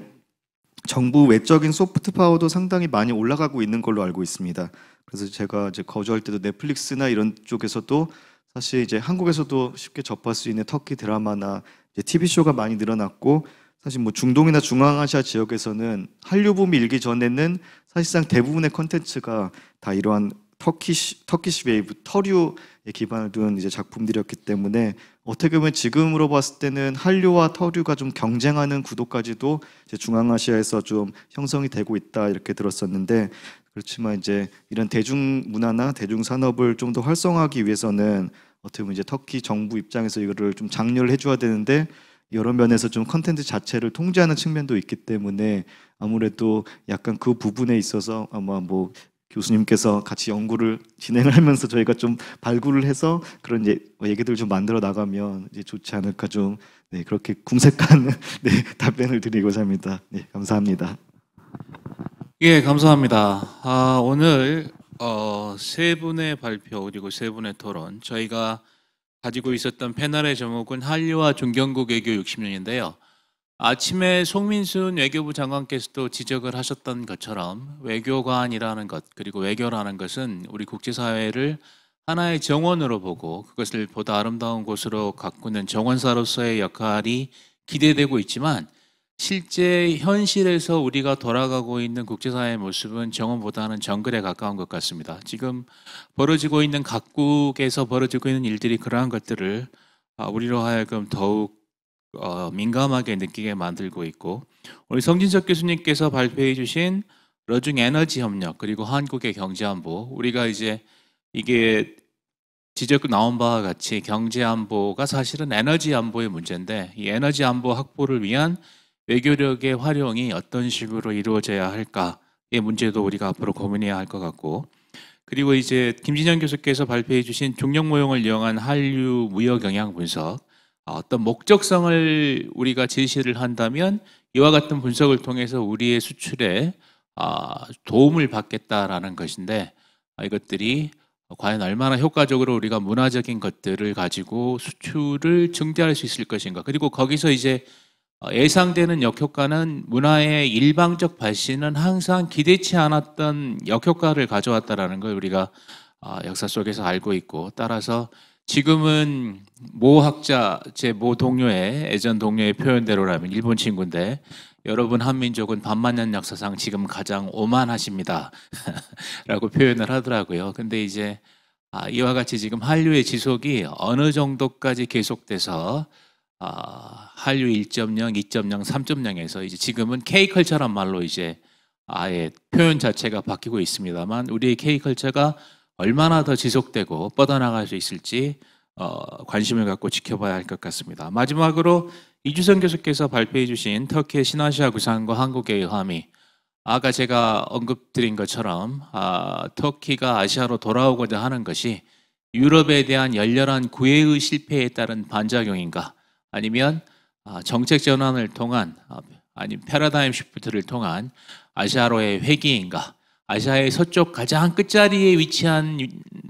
정부 외적인 소프트 파워도 상당히 많이 올라가고 있는 걸로 알고 있습니다. 그래서 제가 이제 거주할 때도 넷플릭스나 이런 쪽에서도 사실 이제 한국에서도 쉽게 접할 수 있는 터키 드라마나 이제 TV 쇼가 많이 늘어났고 사실 뭐 중동이나 중앙아시아 지역에서는 한류 붐이 일기 전에는 사실상 대부분의 콘텐츠가 다 이러한 터키시 웨이브, 터류에 기반을 둔 이제 작품들이었기 때문에 어떻게 보면 지금으로 봤을 때는 한류와 터류가 좀 경쟁하는 구도까지도 이제 중앙아시아에서 좀 형성이 되고 있다 이렇게 들었었는데 그렇지만 이제 이런 대중문화나 대중산업을 좀 더 활성화하기 위해서는 어떻게 보면 이제 터키 정부 입장에서 이거를 좀 장려를 해줘야 되는데 여러 면에서 좀 컨텐츠 자체를 통제하는 측면도 있기 때문에 아무래도 약간 그 부분에 있어서 아마 뭐 교수님께서 같이 연구를 진행을 하면서 저희가 좀 발굴을 해서 그런 이제 얘기들을 좀 만들어 나가면 이제 좋지 않을까 좀 네, 그렇게 궁색한 네, 답변을 드리고자 합니다. 네, 감사합니다. 예, 감사합니다. 오늘 세 분의 발표 그리고 세 분의 토론 저희가 가지고 있었던 패널의 제목은 한류와 중경국 외교 60년인데요. 아침에 송민순 외교부 장관께서도 지적을 하셨던 것처럼 외교관이라는 것 그리고 외교라는 것은 우리 국제사회를 하나의 정원으로 보고 그것을 보다 아름다운 곳으로 가꾸는 정원사로서의 역할이 기대되고 있지만 실제 현실에서 우리가 돌아가고 있는 국제사회의 모습은 정원보다는 정글에 가까운 것 같습니다. 지금 벌어지고 있는 각국에서 벌어지고 있는 일들이 그러한 것들을 우리로 하여금 더욱 민감하게 느끼게 만들고 있고 우리 성진석 교수님께서 발표해 주신 러중 에너지 협력 그리고 한국의 경제안보 우리가 이제 이게 지적 나온 바와 같이 경제안보가 사실은 에너지 안보의 문제인데 이 에너지 안보 확보를 위한 외교력의 활용이 어떤 식으로 이루어져야 할까의 문제도 우리가 앞으로 고민해야 할 것 같고 그리고 이제 김진영 교수께서 발표해 주신 중력 모형을 이용한 한류 무역 영향 분석 어떤 목적성을 우리가 제시를 한다면 이와 같은 분석을 통해서 우리의 수출에 도움을 받겠다라는 것인데 이것들이 과연 얼마나 효과적으로 우리가 문화적인 것들을 가지고 수출을 증대할 수 있을 것인가 그리고 거기서 이제 예상되는 역효과는 문화의 일방적 발신은 항상 기대치 않았던 역효과를 가져왔다라는 걸 우리가 역사 속에서 알고 있고 따라서 지금은 모 학자, 제 모 동료의 예전 동료의 표현대로라면 일본 친구인데 여러분 한민족은 반만년 역사상 지금 가장 오만하십니다. 라고 표현을 하더라고요. 근데 이제 이와 같이 지금 한류의 지속이 어느 정도까지 계속돼서 한류 1.0, 2.0, 3.0에서 이제 지금은 K컬처란 말로 이제 아예 표현 자체가 바뀌고 있습니다만 우리의 K컬처가 얼마나 더 지속되고 뻗어나갈 수 있을지 관심을 갖고 지켜봐야 할 것 같습니다. 마지막으로 이주성 교수께서 발표해 주신 터키의 신아시아 구상과 한국의 함의, 아까 제가 언급드린 것처럼 터키가 아시아로 돌아오고자 하는 것이 유럽에 대한 열렬한 구애의 실패에 따른 반작용인가, 아니면 정책 전환을 통한 아니면 패러다임 시프트를 통한 아시아로의 회귀인가, 아시아의 서쪽 가장 끝자리에 위치한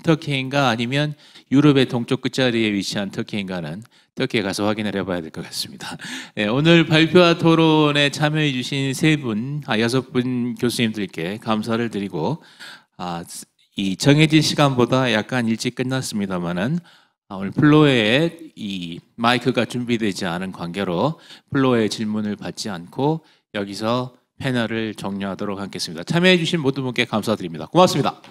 터키인가, 아니면 유럽의 동쪽 끝자리에 위치한 터키인가는 터키에 가서 확인을 해봐야 될 것 같습니다. 네, 오늘 발표와 토론에 참여해 주신 6분 교수님들께 감사를 드리고 이 정해진 시간보다 약간 일찍 끝났습니다만은 오늘 플로어에 이 마이크가 준비되지 않은 관계로 플로어의 질문을 받지 않고 여기서 패널을 종료하도록 하겠습니다. 참여해 주신 모든 분께 감사드립니다. 고맙습니다.